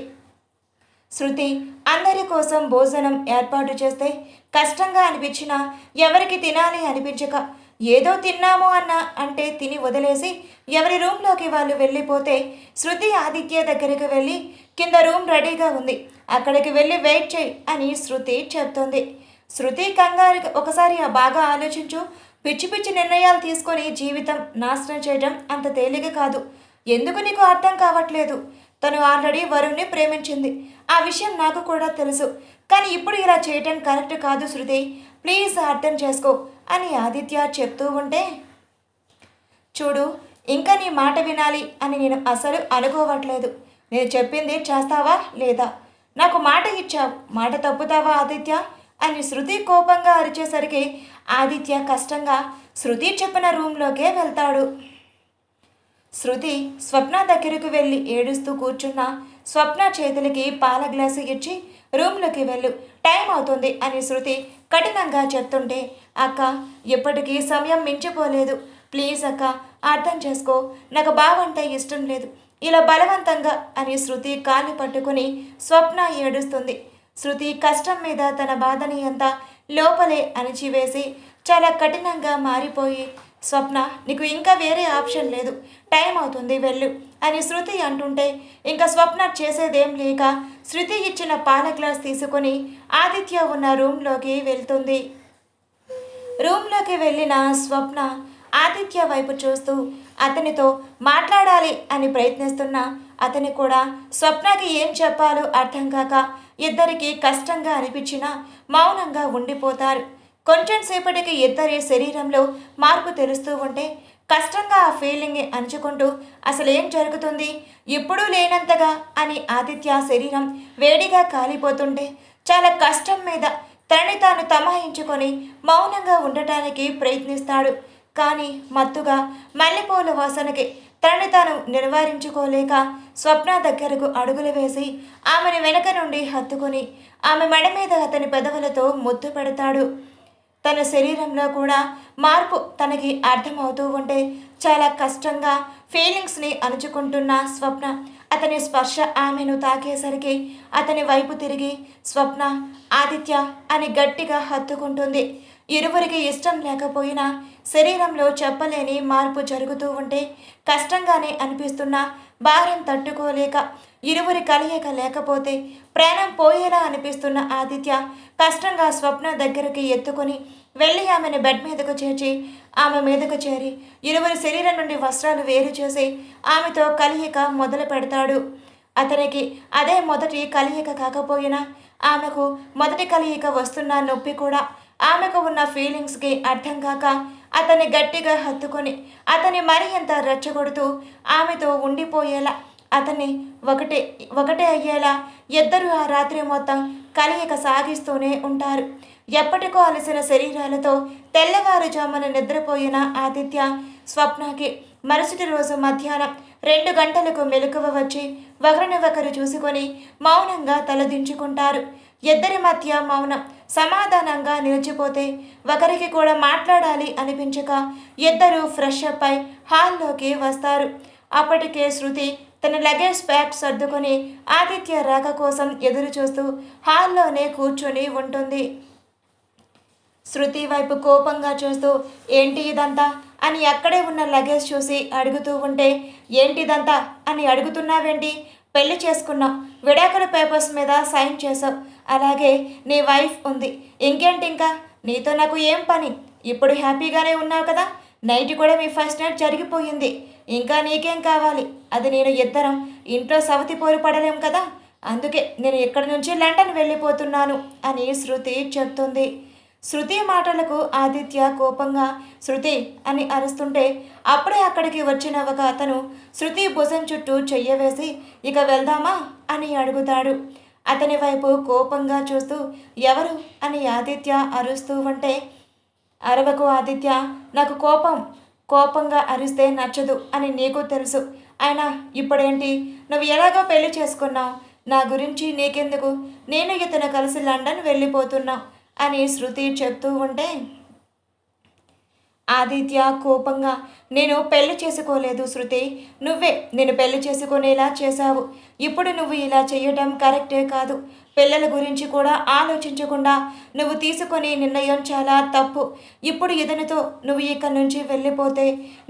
శృతి అందరి కోసం భోజనం ఏర్పాటు చేస్తే కష్టంగా అనిపించినా ఎవరికి తినాలి అనిపించక ఏదో తిన్నాము అంటే తిని వదిలేసి ఎవరి రూమ్లోకి వాళ్ళు వెళ్ళిపోతే శృతి ఆదిత్య దగ్గరికి వెళ్ళి కింద రూమ్ రెడీగా ఉంది, అక్కడికి వెళ్ళి వెయిట్ చేయి అని శృతి చెప్తుంది. శృతి కంగారు ఒకసారి బాగా ఆలోచించు, పిచ్చి పిచ్చి నిర్ణయాలు తీసుకొని జీవితం నాశనం చేయడం అంత తేలిక కాదు. ఎందుకు నీకు అర్థం కావట్లేదు? తను ఆల్రెడీ వరుణ్ణి ప్రేమించింది, ఆ విషయం నాకు కూడా తెలుసు. కానీ ఇప్పుడు ఇలా చేయటం కరెక్ట్ కాదు శృతి, ప్లీజ్ అర్థం చేసుకో అని ఆదిత్య చెప్తూ ఉంటే చూడు, ఇంకా నీ మాట వినాలి అని నేను అసలు అనుకోవట్లేదు. నేను చెప్పింది చేస్తావా లేదా? నాకు మాట ఇచ్చావు, మాట తప్పుతావా ఆదిత్య అని శృతి కోపంగా అరిచేసరికి ఆదిత్య కష్టంగా శృతి చెప్పిన రూమ్లోకే వెళ్తాడు. శృతి స్వప్న దగ్గరకు వెళ్ళి ఏడుస్తూ కూర్చున్న స్వప్న చేతులకి పాల గ్లాసు ఇచ్చి రూమ్లోకి వెళ్ళు, టైం అవుతుంది అని శృతి కఠినంగా చెప్తుంటే అక్క ఎప్పటికీ సమయం మించిపోలేదు, ప్లీజ్ అక్క అర్థం చేసుకో, నాకు బావంటే ఇష్టం లేదు, ఇలా బలవంతంగా అని శృతి కాళ్ళు పట్టుకుని స్వప్న ఏడుస్తుంది. శృతి కష్టం మీద తన బాధని అంతా లోపలే అణిచివేసి చాలా కఠినంగా మారిపోయి స్వప్న నీకు ఇంకా వేరే ఆప్షన్ లేదు, టైం అవుతుంది వెళ్ళు అని శృతి అంటుంటే ఇంకా స్వప్న చేసేదేం లేక శృతి ఇచ్చిన పాల గ్లాస్ తీసుకొని ఆదిత్య ఉన్న రూమ్లోకి వెళ్తుంది. రూమ్లోకి వెళ్ళిన స్వప్న ఆదిత్య వైపు చూస్తూ అతనితో మాట్లాడాలి అని ప్రయత్నిస్తున్నా అతని కూడా స్వప్నకి ఏం చెప్పాలో అర్థం కాక ఇద్దరికి కష్టంగా అనిపించినా మౌనంగా ఉండిపోతారు. కొంచెం సేపటికి ఇద్దరి శరీరంలో మార్పు తెలుస్తూ ఉంటే కష్టంగా ఆ ఫీలింగ్ని అణుచుకుంటూ అసలు ఏం జరుగుతుంది ఇప్పుడు లేనంతగా అని ఆదిత్య శరీరం వేడిగా కాలిపోతుంటే చాలా కష్టం మీద తనని తాను తమాయించుకొని మౌనంగా ఉండటానికి ప్రయత్నిస్తాడు. కానీ మత్తుగా మల్లెపూల వాసనకి తనని తాను నివారించుకోలేక స్వప్న దగ్గరకు అడుగులు వేసి ఆమెను వెనక నుండి హత్తుకొని ఆమె మెడ మీద అతని పెదవులతో ముద్దు పెడతాడు. తన శరీరంలో కూడా మార్పు తనకి అర్థమవుతూ ఉంటే చాలా కష్టంగా ఫీలింగ్స్ని అణుచుకుంటున్న స్వప్న అతని స్పర్శ ఆమెను తాకేసరికి అతని వైపు తిరిగి స్వప్న ఆదిత్య అని గట్టిగా హత్తుకుంటుంది. ఇరువురికి ఇష్టం లేకపోయినా శరీరంలో చెప్పలేని మార్పు జరుగుతూ ఉంటే కష్టంగానే అనిపిస్తున్న భారం తట్టుకోలేక ఇరువురి కలయిక లేకపోతే ప్రాణం పోయేలా అనిపిస్తున్న ఆదిత్య కష్టంగా స్వప్న దగ్గరికి ఎత్తుకొని వెళ్ళి ఆమెను బెడ్ మీదకు చేర్చి ఆమె మీదకు చేరి ఇరువురి శరీరం నుండి వస్త్రాలు వేరు చేసి ఆమెతో కలయిక మొదలు పెడతాడు. అతనికి అదే మొదటి కలయిక కాకపోయినా ఆమెకు మొదటి కలయిక వస్తున్న నొప్పి కూడా ఆమెకు ఉన్న ఫీలింగ్స్కి అర్థం కాక అతన్ని గట్టిగా హత్తుకొని అతన్ని మరీ ఎంత రెచ్చగొడుతూ ఆమెతో ఉండిపోయేలా అతన్ని ఒకటే అయ్యేలా ఇద్దరు ఆ రాత్రి మొత్తం కలయిక సాగిస్తూనే ఉంటారు. ఎప్పటికో అలసిన శరీరాలతో తెల్లవారుజామున నిద్రపోయిన ఆదిత్య స్వప్నకి మరుసటి రోజు మధ్యాహ్నం 2 గంటలకు మెలకువ వచ్చి ఒకరిని ఒకరు చూసుకొని మౌనంగా తలదించుకుంటారు. ఇద్దరి మధ్య మౌనం సమాధానంగా నిలిచిపోతే ఒకరికి కూడా మాట్లాడాలి అనిపించక ఇద్దరు ఫ్రెష్ అప్ అయి హాల్లోకి వస్తారు. అప్పటికే శృతి తన లగేజ్ ప్యాక్ సర్దుకొని ఆదిత్య రాక కోసం ఎదురు చూస్తూ హాల్లోనే కూర్చొని ఉంటుంది. శృతి వైపు కోపంగా చూస్తూ ఏంటి ఇదంతా అని అక్కడే ఉన్న లగేజ్ చూసి అడుగుతూ ఉంటే ఏంటిదంతా అని అడుగుతున్నావేంటి, పెళ్లి చేసుకున్నావు, విడాకుల పేపర్స్ మీద సైన్ చేసావు, అలాగే నీ వైఫ్ ఉంది, ఇంకేంటి ఇంకా నీతో నాకు ఏం పని, ఇప్పుడు హ్యాపీగానే ఉన్నావు కదా, నైట్ కూడా మీ ఫస్ట్ నైట్ జరిగిపోయింది, ఇంకా నీకేం కావాలి, అది నేను ఇద్దరం ఇంట్లో సవతి పోరు పడలేం కదా, అందుకే నేను ఇక్కడి నుంచి లండన్ వెళ్ళిపోతున్నాను అని శృతి చెప్తుంది. శృతి మాటలకు ఆదిత్య కోపంగా శృతి అని అరుస్తుంటే అప్పుడే అక్కడికి వచ్చిన ఒక అతను శృతి భుజం చుట్టూ చెయ్యవేసి ఇక వెళ్దామా అని అడుగుతాడు. అతని వైపు కోపంగా చూస్తూ ఎవరు అని ఆదిత్య అరుస్తూ ఉంటే అరవకు ఆదిత్య, నాకు కోపంగా అరిస్తే నచ్చదు అని నీకు తెలుసు, అయినా ఇప్పుడేంటి, నువ్వు ఎలాగో పెళ్లి చేసుకున్నావు, నా గురించి నీకెందుకు, నేను ఇతను కలిసి లండన్ వెళ్ళిపోతున్నావు అని శృతి చెప్తూ ఉంటే ఆదిత్య కోపంగా నేను పెళ్లి చేసుకోలేదు శృతి, నువ్వే నేను పెళ్లి చేసుకునేలా చేశావు, ఇప్పుడు నువ్వు ఇలా చేయటం కరెక్టే కాదు, పిల్లల గురించి కూడా ఆలోచించకుండా నువ్వు తీసుకొని నిర్ణయం చాలా తప్పు, ఇప్పుడు ఇతనితో నువ్వు ఇక్కడి నుంచి వెళ్ళిపోతే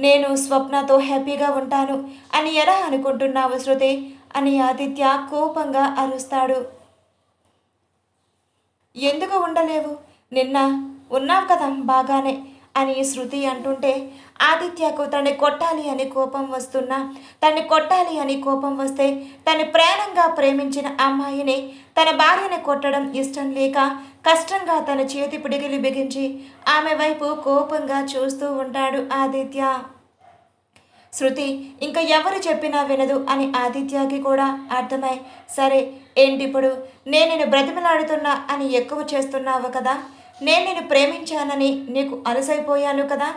నేను స్వప్నతో హ్యాపీగా ఉంటాను అని ఎలా అనుకుంటున్నావు శృతి అని ఆదిత్య కోపంగా అరుస్తాడు. ఎందుకు ఉండలేవు, నిన్న ఉన్నావు కదా బాగానే అని శృతి అంటుంటే ఆదిత్యకు తన్ని కొట్టాలి అని కోపం వస్తే తను ప్రాణంగా ప్రేమించిన అమ్మాయిని తన భార్యని కొట్టడం ఇష్టం లేక కష్టంగా తన చేతి పిడిగిలి బిగించి ఆమె వైపు కోపంగా చూస్తూ ఉంటాడు ఆదిత్య. శృతి ఇంకా ఎవరు చెప్పినా వినదు అని ఆదిత్యకి కూడా అర్థమై సరే ఏంటిప్పుడు, నేను బ్రతిమలాడుతున్నా అని ఎక్కువ చేస్తున్నావు కదా, నేను ప్రేమించానని నీకు అలసైపోయాను కదా,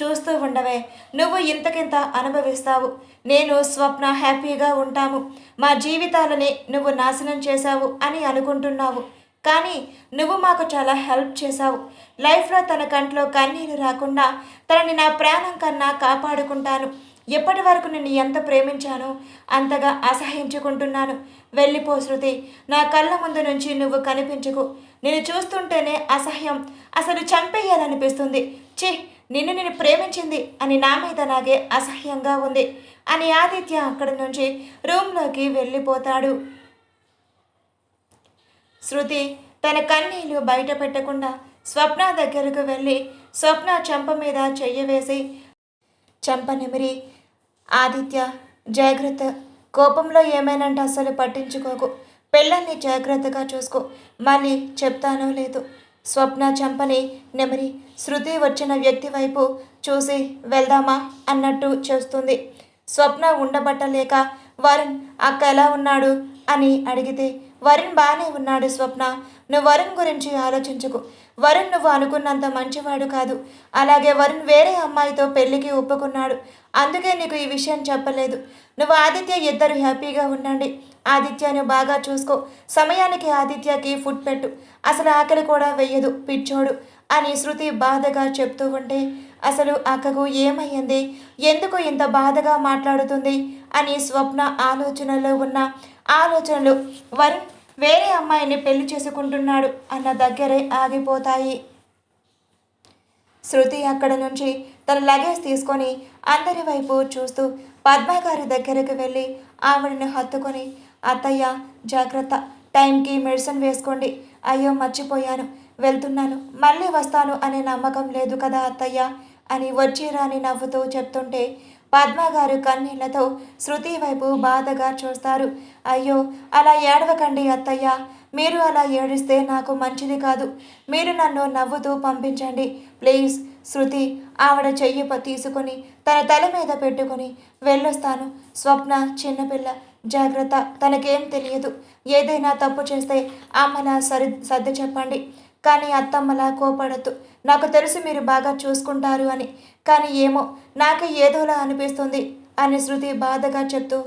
చూస్తూ ఉండవే, నువ్వు ఇంతకింత అనుభవిస్తావు, నేను స్వప్న హ్యాపీగా ఉంటాము, మా జీవితాలని నువ్వు నాశనం చేశావు అని అనుకుంటున్నావు, కానీ నువ్వు మాకు చాలా హెల్ప్ చేశావు, లైఫ్లో తన కంట్లో కన్నీరు రాకుండా తనని నా ప్రాణం కన్నా కాపాడుకుంటాను, ఎప్పటి వరకు నిన్ను ఎంత ప్రేమించానో అంతగా అసహించుకుంటున్నాను, వెళ్ళిపో శృతి, నా కళ్ళ ముందు నుంచి నువ్వు కనిపించకు, నేను చూస్తుంటేనే అసహ్యం, అసలు చంపేయాలనిపిస్తుంది, నేను ప్రేమించింది అని నా మీద నాకే అసహ్యంగా ఉంది అని ఆదిత్య అక్కడి నుంచి రూమ్లోకి వెళ్ళిపోతాడు. శృతి తన కన్నీళ్లు బయట పెట్టకుండా స్వప్న దగ్గరకు వెళ్ళి స్వప్న చెంప మీద చెయ్యి వేసి చెంప నిమిరి ఆదిత్య జాగ్రత్త, కోపంలో ఏమైనంటే అసలు పట్టించుకోకు, పెళ్ళని జాగ్రత్తగా చూసుకో, మళ్ళీ చెప్తానో లేదు. స్వప్న చెంపని నెమరి శృతి వచ్చిన వ్యక్తి వైపు చూసి వెళ్దామా అన్నట్టు చేస్తుంది. స్వప్న ఉండబట్టలేక వరుణ్ అక్క ఎలా ఉన్నాడు అని అడిగితే వరుణ్ బాగానే ఉన్నాడు స్వప్న, నువ్వు వరుణ్ గురించి ఆలోచించకు, వరుణ్ నువ్వు అనుకున్నంత మంచివాడు కాదు, అలాగే వరుణ్ వేరే అమ్మాయితో పెళ్ళికి ఒప్పుకున్నాడు, అందుకే నీకు ఈ విషయం చెప్పలేదు, నువ్వు ఆదిత్య ఇద్దరు హ్యాపీగా ఉండండి, ఆదిత్యను బాగా చూసుకో, సమయానికి ఆదిత్యకి ఫుడ్ పెట్టు, అసలు ఆకలి కూడా వెయ్యదు పిచ్చోడు అని శృతి బాధగా చెప్తూ ఉంటే అసలు అక్కకు ఏమయ్యింది, ఎందుకు ఇంత బాధగా మాట్లాడుతుంది అని స్వప్న ఆలోచనలో ఉన్న ఆలోచనలు వరుణ్ వేరే అమ్మాయిని పెళ్లి చేసుకుంటున్నాడు అన్న దగ్గరే ఆగిపోతాయి. శృతి అక్కడ నుంచి తన లగేజ్ తీసుకొని అందరి వైపు చూస్తూ పద్మగారి దగ్గరకు వెళ్ళి ఆవిడని హత్తుకొని అత్తయ్య జాగ్రత్త, టైంకి మెడిసిన్ వేసుకోండి, అయ్యో మర్చిపోయాను, వెళ్తున్నాను, మళ్ళీ వస్తాను అనే నమ్మకం లేదు కదా అత్తయ్య అని వచ్చి రాని నవ్వుతూ చెప్తుంటే పద్మగారు కన్నీళ్లతో శృతి వైపు బాధగా చూస్తారు. అయ్యో అలా ఏడవకండి అత్తయ్య, మీరు అలా ఏడిస్తే నాకు మంచిది కాదు, మీరు నన్ను నవ్వుతూ పంపించండి ప్లీజ్. శృతి ఆవిడ చెయ్యి తీసుకొని తన తల మీద పెట్టుకొని వెళ్ళొస్తాను, స్వప్న చిన్నపిల్ల, జాగ్రత్త, తనకేం తెలియదు, ఏదైనా తప్పు చేస్తే అమ్మలా సర్ది చెప్పండి, కానీ అత్తమ్మలా కోపడద్దు, నాకు తెలుసు మీరు బాగా చూసుకుంటారు అని, కానీ ఏమో నాకు ఏదోలా అనిపిస్తుంది అని శృతి బాధగా చెప్తూ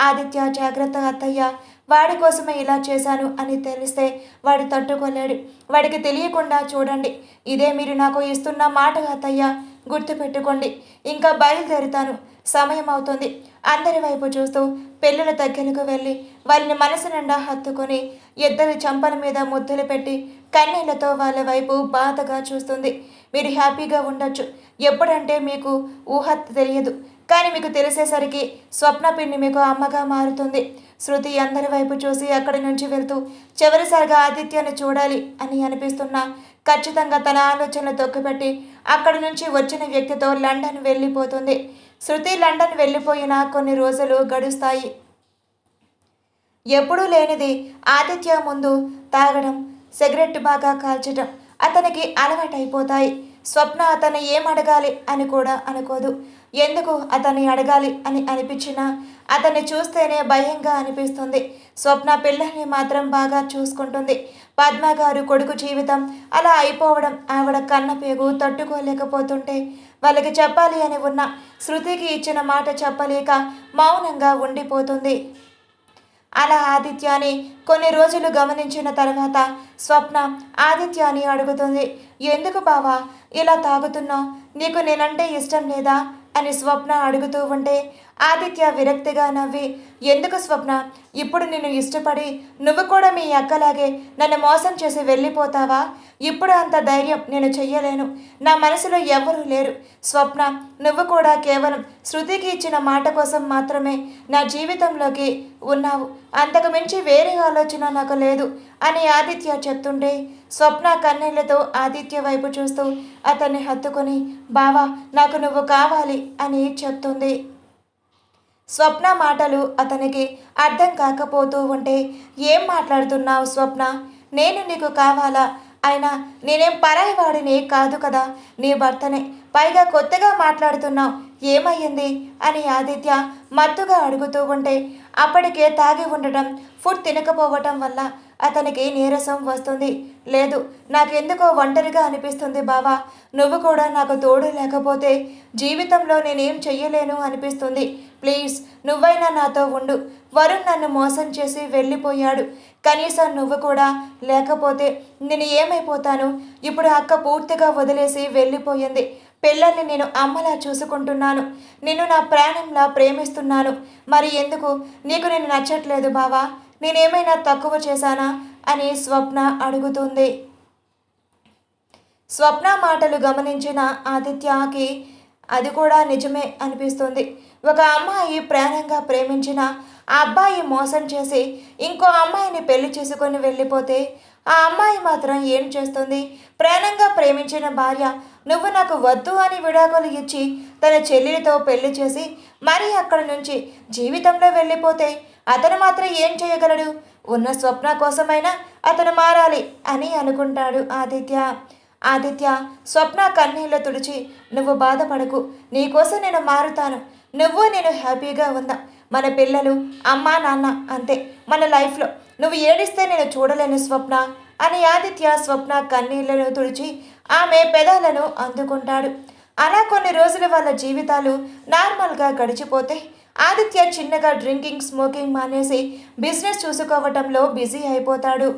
ఆదిత్య జాగ్రత్త అత్తయ్య, వాడి కోసమే ఇలా చేశాను అని తెలిస్తే వాడు తట్టుకోలేడు. వాడికి తెలియకుండా చూడండి. ఇదే మీరు నాకు ఇస్తున్న మాట అత్తయ్య. గుర్తుపెట్టుకోండి. ఇంకా బయలుదేరుతాను. సమయం అవుతుంది. అందరి వైపు చూస్తూ పెళ్ళిళ్ళ దగ్గరకు వెళ్ళి వాళ్ళని మనసు నిండా హత్తుకొని ఇద్దరి చంపల మీద ముద్దులు పెట్టి కన్నీళ్లతో వాళ్ళ వైపు బాధగా చూస్తుంది. మీరు హ్యాపీగా ఉండొచ్చు. ఎప్పుడంటే మీకు ఊహ తెలియదు. కానీ మీకు తెలిసేసరికి స్వప్న పిన్ని మీకు అమ్మగా మారుతుంది. శృతి అందరి వైపు చూసి అక్కడి నుంచి వెళ్తూ చివరిసారిగా ఆదిత్యాన్ని చూడాలి అని అనిపిస్తున్నా ఖచ్చితంగా తన ఆలోచనలు తొక్కుపెట్టి అక్కడి నుంచి వచ్చిన వ్యక్తితో లండన్ వెళ్ళిపోతుంది. శృతి లండన్ వెళ్ళిపోయిన కొన్ని రోజులు గడుస్తాయి. ఎప్పుడూ లేనిది ఆదిత్య ముందు తాగడం, సిగరెట్ బాగా కాల్చడం అతనికి అలవాటైపోతాయి. స్వప్న అతన్ని ఏం అడగాలి అని కూడా అనుకోదు. ఎందుకు అతన్ని అడగాలి అని అనిపించినా అతన్ని చూస్తేనే భయంగా అనిపిస్తుంది. స్వప్న పిల్లల్ని మాత్రం బాగా చూసుకుంటుంది. పద్మ గారు కొడుకు జీవితం అలా అయిపోవడం ఆవిడ కన్నపేగు తట్టుకోలేకపోతుంటే వాళ్ళకి చెప్పాలి అని ఉన్న శృతికి ఇచ్చిన మాట చెప్పలేక మౌనంగా ఉండిపోతుంది. అలా ఆదిత్యాని కొన్ని రోజులు గమనించిన తర్వాత స్వప్న ఆదిత్యాని అడుగుతుంది. ఎందుకు బావా ఇలా తాగుతున్నావు? నీకు నేనంటే ఇష్టం లేదా అని స్వప్న అడుగుతూ ఉంటే ఆదిత్య విరక్తిగా నవ్వి, ఎందుకు స్వప్న, ఇప్పుడు నిన్ను ఇష్టపడి నువ్వు కూడా మీ అక్కలాగే నన్ను మోసం చేసి వెళ్ళిపోతావా? ఇప్పుడు అంత ధైర్యం నేను చెయ్యలేను. నా మనసులో ఎవరూ లేరు స్వప్న. నువ్వు కూడా కేవలం శృతికి ఇచ్చిన మాట కోసం మాత్రమే నా జీవితంలోకి ఉన్నావు. అంతకు మించి వేరే ఆలోచన నాకు లేదు అని ఆదిత్య చెప్తుంటే స్వప్న కన్నీళ్లతో ఆదిత్య వైపు చూస్తూ అతన్ని హత్తుకొని, బావా నాకు నువ్వు కావాలి అని చెప్తుంది. స్వప్న మాటలు అతనికి అర్థం కాకపోతూ ఉంటే, ఏం మాట్లాడుతున్నావు స్వప్న? నేను నీకు కావాలా? అయినా నేనేం పరాయి వాడిని కాదు కదా, నీ భర్తనే. పైగా కొత్తగా మాట్లాడుతున్నావు, ఏమయ్యింది అని ఆదిత్య మత్తుగా అడుగుతూ ఉంటే అప్పటికే తాగి ఉండటం, ఫుడ్ తినకపోవటం వల్ల అతనికి నీరసం వస్తుంది. లేదు, నాకెందుకో ఒంటరిగా అనిపిస్తుంది బావా. నువ్వు కూడా నాకు తోడు లేకపోతే జీవితంలో నేనేం చెయ్యలేను అనిపిస్తుంది. ప్లీజ్ నువ్వైనా నాతో ఉండు. వరుణ్ నన్ను మోసం చేసి వెళ్ళిపోయాడు. కనీసం నువ్వు కూడా లేకపోతే నేను ఏమైపోతాను? ఇప్పుడు అక్క పూర్తిగా వదిలేసి వెళ్ళిపోయింది. పిల్లల్ని నేను అమ్మలా చూసుకుంటున్నాను. నిన్ను నా ప్రాణంలా ప్రేమిస్తున్నాను. మరి ఎందుకు నీకు నేను నచ్చట్లేదు బావా? నేనేమైనా తక్కువ చేశానా అని స్వప్న అడుగుతుంది. స్వప్న మాటలు గమనించిన ఆదిత్యకి అది కూడా నిజమే అనిపిస్తుంది. ఒక అమ్మాయి ప్రాణంగా ప్రేమించిన ఆ అబ్బాయి మోసం చేసి ఇంకో అమ్మాయిని పెళ్లి చేసుకొని వెళ్ళిపోతే ఆ అమ్మాయి మాత్రం ఏం చేస్తుంది? ప్రాణంగా ప్రేమించిన భార్య నువ్వు నాకు వద్దు అని విడాకులు ఇచ్చి తన చెల్లెలితో పెళ్లి చేసి మరీ అక్కడి నుంచి జీవితంలో వెళ్ళిపోతే అతను మాత్రం ఏం చేయగలడు? ఉన్న స్వప్న కోసమైనా అతను మారాలి అని అనుకుంటాడు ఆదిత్య. ఆదిత్య స్వప్న కన్నీళ్ళు తుడిచి, నువ్వు బాధపడకు, నీకోసం నేను మారుతాను. నువ్వు నేను హ్యాపీగా ఉందా. మన పిల్లలు, అమ్మా నాన్న అంతే మన లైఫ్లో. నువ్వు ఏడిస్తే నేను చూడలేను స్వప్న అని ఆదిత్య స్వప్న కన్నీళ్లను తుడిచి ఆమె పెదాలను అందుకుంటాడు. అలా కొన్ని రోజులు వాళ్ళ జీవితాలు నార్మల్గా గడిచిపోతే ఆదిత్య చిన్నగా డ్రింకింగ్, స్మోకింగ్ మానేసి బిజినెస్ చూసుకోవటంలో బిజీ అయిపోతాడు.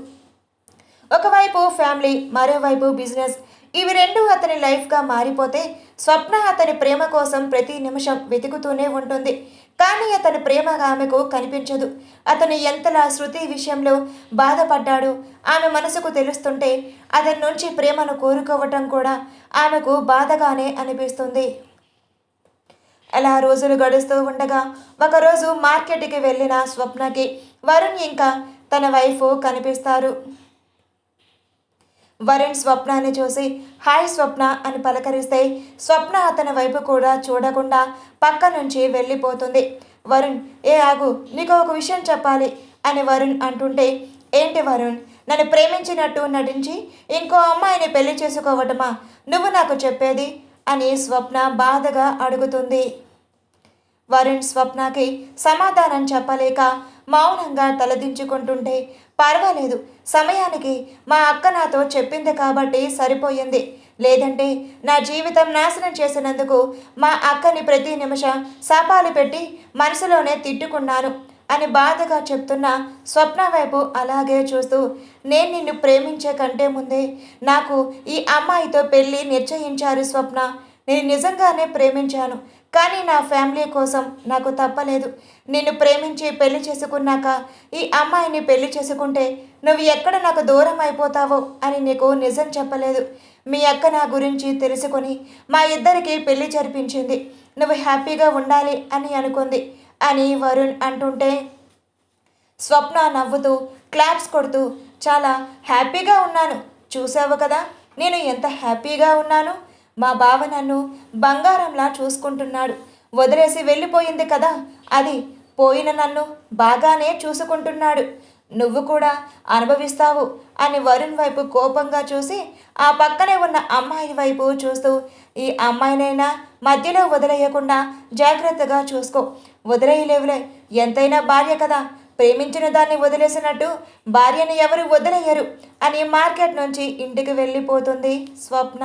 ఒకవైపు ఫ్యామిలీ, మరోవైపు బిజినెస్, ఇవి రెండు అతని లైఫ్గా మారిపోతే స్వప్న అతని ప్రేమ కోసం ప్రతి నిమిషం వెతుకుతూనే ఉంటుంది. కానీ అతని ప్రేమ ఆమెకు కనిపించదు. అతను ఎంతలా శృతి విషయంలో బాధపడ్డాడు ఆమె మనసుకు తెలుస్తుంటే అతని నుంచి ప్రేమను కోరుకోవటం కూడా ఆమెకు బాధగానే అనిపిస్తుంది. అలా రోజులు గడుస్తూ ఉండగా ఒకరోజు మార్కెట్కి వెళ్ళిన స్వప్నకి వరుణ్ ఇంకా తన వైఫ్ కనిపిస్తారు. వరుణ్ స్వప్నాన్ని చూసి హాయ్ స్వప్న అని పలకరిస్తే స్వప్న అతని వైపు కూడా చూడకుండా పక్క నుంచి వెళ్ళిపోతుంది. వరుణ్, ఏ ఆగు, నీకు ఒక విషయం చెప్పాలి అని వరుణ్ అంటుంటే, ఏంటి వరుణ్, నన్ను ప్రేమించినట్టు నటించి ఇంకో అమ్మాయిని పెళ్లి చేసుకోవటమా నువ్వు నాకు చెప్పేది అని స్వప్న బాధగా అడుగుతుంది. వరుణ్ స్వప్నకి సమాధానం చెప్పలేక మౌనంగా తలదించుకుంటుంటే, పర్వాలేదు, సమయానికి మా అక్క నాతో చెప్పింది కాబట్టి సరిపోయింది. లేదంటే నా జీవితం నాశనం చేసినందుకు మా అక్కని ప్రతి నిమిషం శాపాలు పెట్టి మనసులోనే తిట్టుకున్నాను. అని బాధగా చెప్తున్న స్వప్న వైపు అలాగే చూస్తూ, నేను నిన్ను ప్రేమించే కంటే ముందే నాకు ఈ అమ్మాయితో పెళ్ళి నిశ్చయించారు స్వప్న. నేను నిజంగానే ప్రేమించాను. కానీ నా ఫ్యామిలీ కోసం నాకు తప్పలేదు. నిన్ను ప్రేమించి పెళ్లి చేసుకున్నాక ఈ అమ్మాయిని పెళ్లి చేసుకుంటే నువ్వు ఎక్కడ నాకు దూరం అయిపోతావో అని నీకు నిజం చెప్పలేదు. మీ అక్క నా గురించి తెలుసుకొని మా ఇద్దరికి పెళ్లి జరిపించింది. నువ్వు హ్యాపీగా ఉండాలి అని అనుకుంది అని వరుణ్ అంటుంటే, స్వప్న నవ్వుతూ క్లాప్స్ కొడుతూ, చాలా హ్యాపీగా ఉన్నాను. చూసావు కదా నేను ఎంత హ్యాపీగా ఉన్నాను. మా బావ నన్ను బంగారంలా చూసుకుంటున్నాడు. వదిలేసి వెళ్ళిపోయింది కదా, అది పోయిన నన్ను బాగానే చూసుకుంటున్నాడు. నువ్వు కూడా అనుభవిస్తావు అని వరుణ్ వైపు కోపంగా చూసి ఆ పక్కనే ఉన్న అమ్మాయి వైపు చూస్తూ, ఈ అమ్మాయినైనా మధ్యలో వదిలేయకుండా జాగ్రత్తగా చూసుకో. వదిలేయలేవులే, ఎంతైనా భార్య కదా. ప్రేమించిన దాన్ని వదిలేసినట్టు భార్యని ఎవరు వదిలేయరు అని మార్కెట్ నుంచి ఇంటికి వెళ్ళిపోతుంది స్వప్న.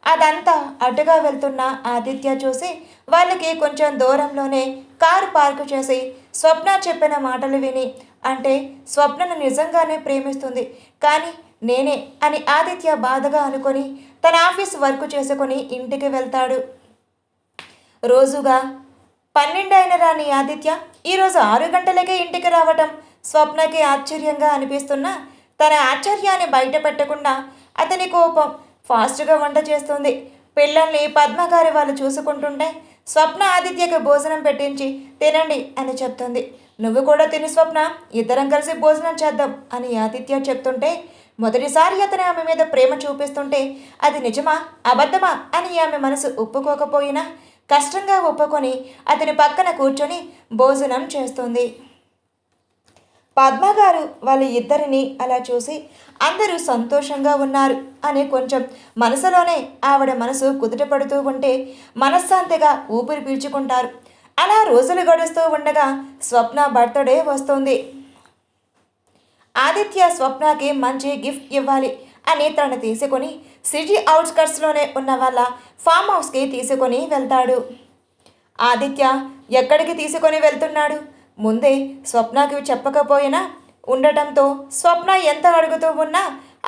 అదంతా అటుగా వెళ్తున్న ఆదిత్య చూసి వాళ్ళకి కొంచెం దూరంలోనే కారు పార్కు చేసి స్వప్న చెప్పిన మాటలు విని, అంటే స్వప్నను నిజంగానే ప్రేమిస్తుంది కానీ నేనే అని ఆదిత్య బాధగా అనుకొని తన ఆఫీస్ వర్క్ చేసుకొని ఇంటికి వెళ్తాడు. రోజుగా 12 అయిన రాని ఆదిత్య ఈరోజు 6 గంటలకే ఇంటికి రావటం స్వప్నకి ఆశ్చర్యంగా అనిపిస్తున్నా తన ఆశ్చర్యాన్ని బయట పెట్టకుండా అతని కోపం ఫాస్ట్గా వంట చేస్తుంది. పిల్లల్ని పద్మగారి వాళ్ళు చూసుకుంటుంటే స్వప్న ఆదిత్యకి భోజనం పెట్టించి తినండి అని చెప్తుంది. నువ్వు కూడా తిని స్వప్న, ఇద్దరం కలిసి భోజనం చేద్దాం అని ఆదిత్య చెప్తుంటే, మొదటిసారి అతను ఆమె మీద ప్రేమ చూపిస్తుంటే అది నిజమా అబద్ధమా అని ఆమె మనసు ఒప్పుకోకపోయినా కష్టంగా ఒప్పుకొని అతని పక్కన కూర్చొని భోజనం చేస్తుంది. పద్మగారు వాళ్ళ ఇద్దరిని అలా చూసి అందరూ సంతోషంగా ఉన్నారు అని కొంచెం మనసులోనే ఆవిడ మనసు కుదుటపడుతూ ఉంటే మనశ్శాంతిగా ఊపిరి పీల్చుకుంటారు. అలా రోజులు గడుస్తూ ఉండగా స్వప్న బర్త్డే వస్తుంది. ఆదిత్య స్వప్నకి మంచి గిఫ్ట్ ఇవ్వాలి అని తను తీసుకొని సిటీ అవుట్స్కట్స్లోనే ఉన్న వాళ్ళ ఫామ్ హౌస్కి తీసుకొని వెళ్తాడు. ఆదిత్య ఎక్కడికి తీసుకొని వెళ్తున్నాడు ముందే స్వప్నకి చెప్పకపోయినా ఉండటంతో స్వప్న ఎంత అడుగుతూ ఉన్నా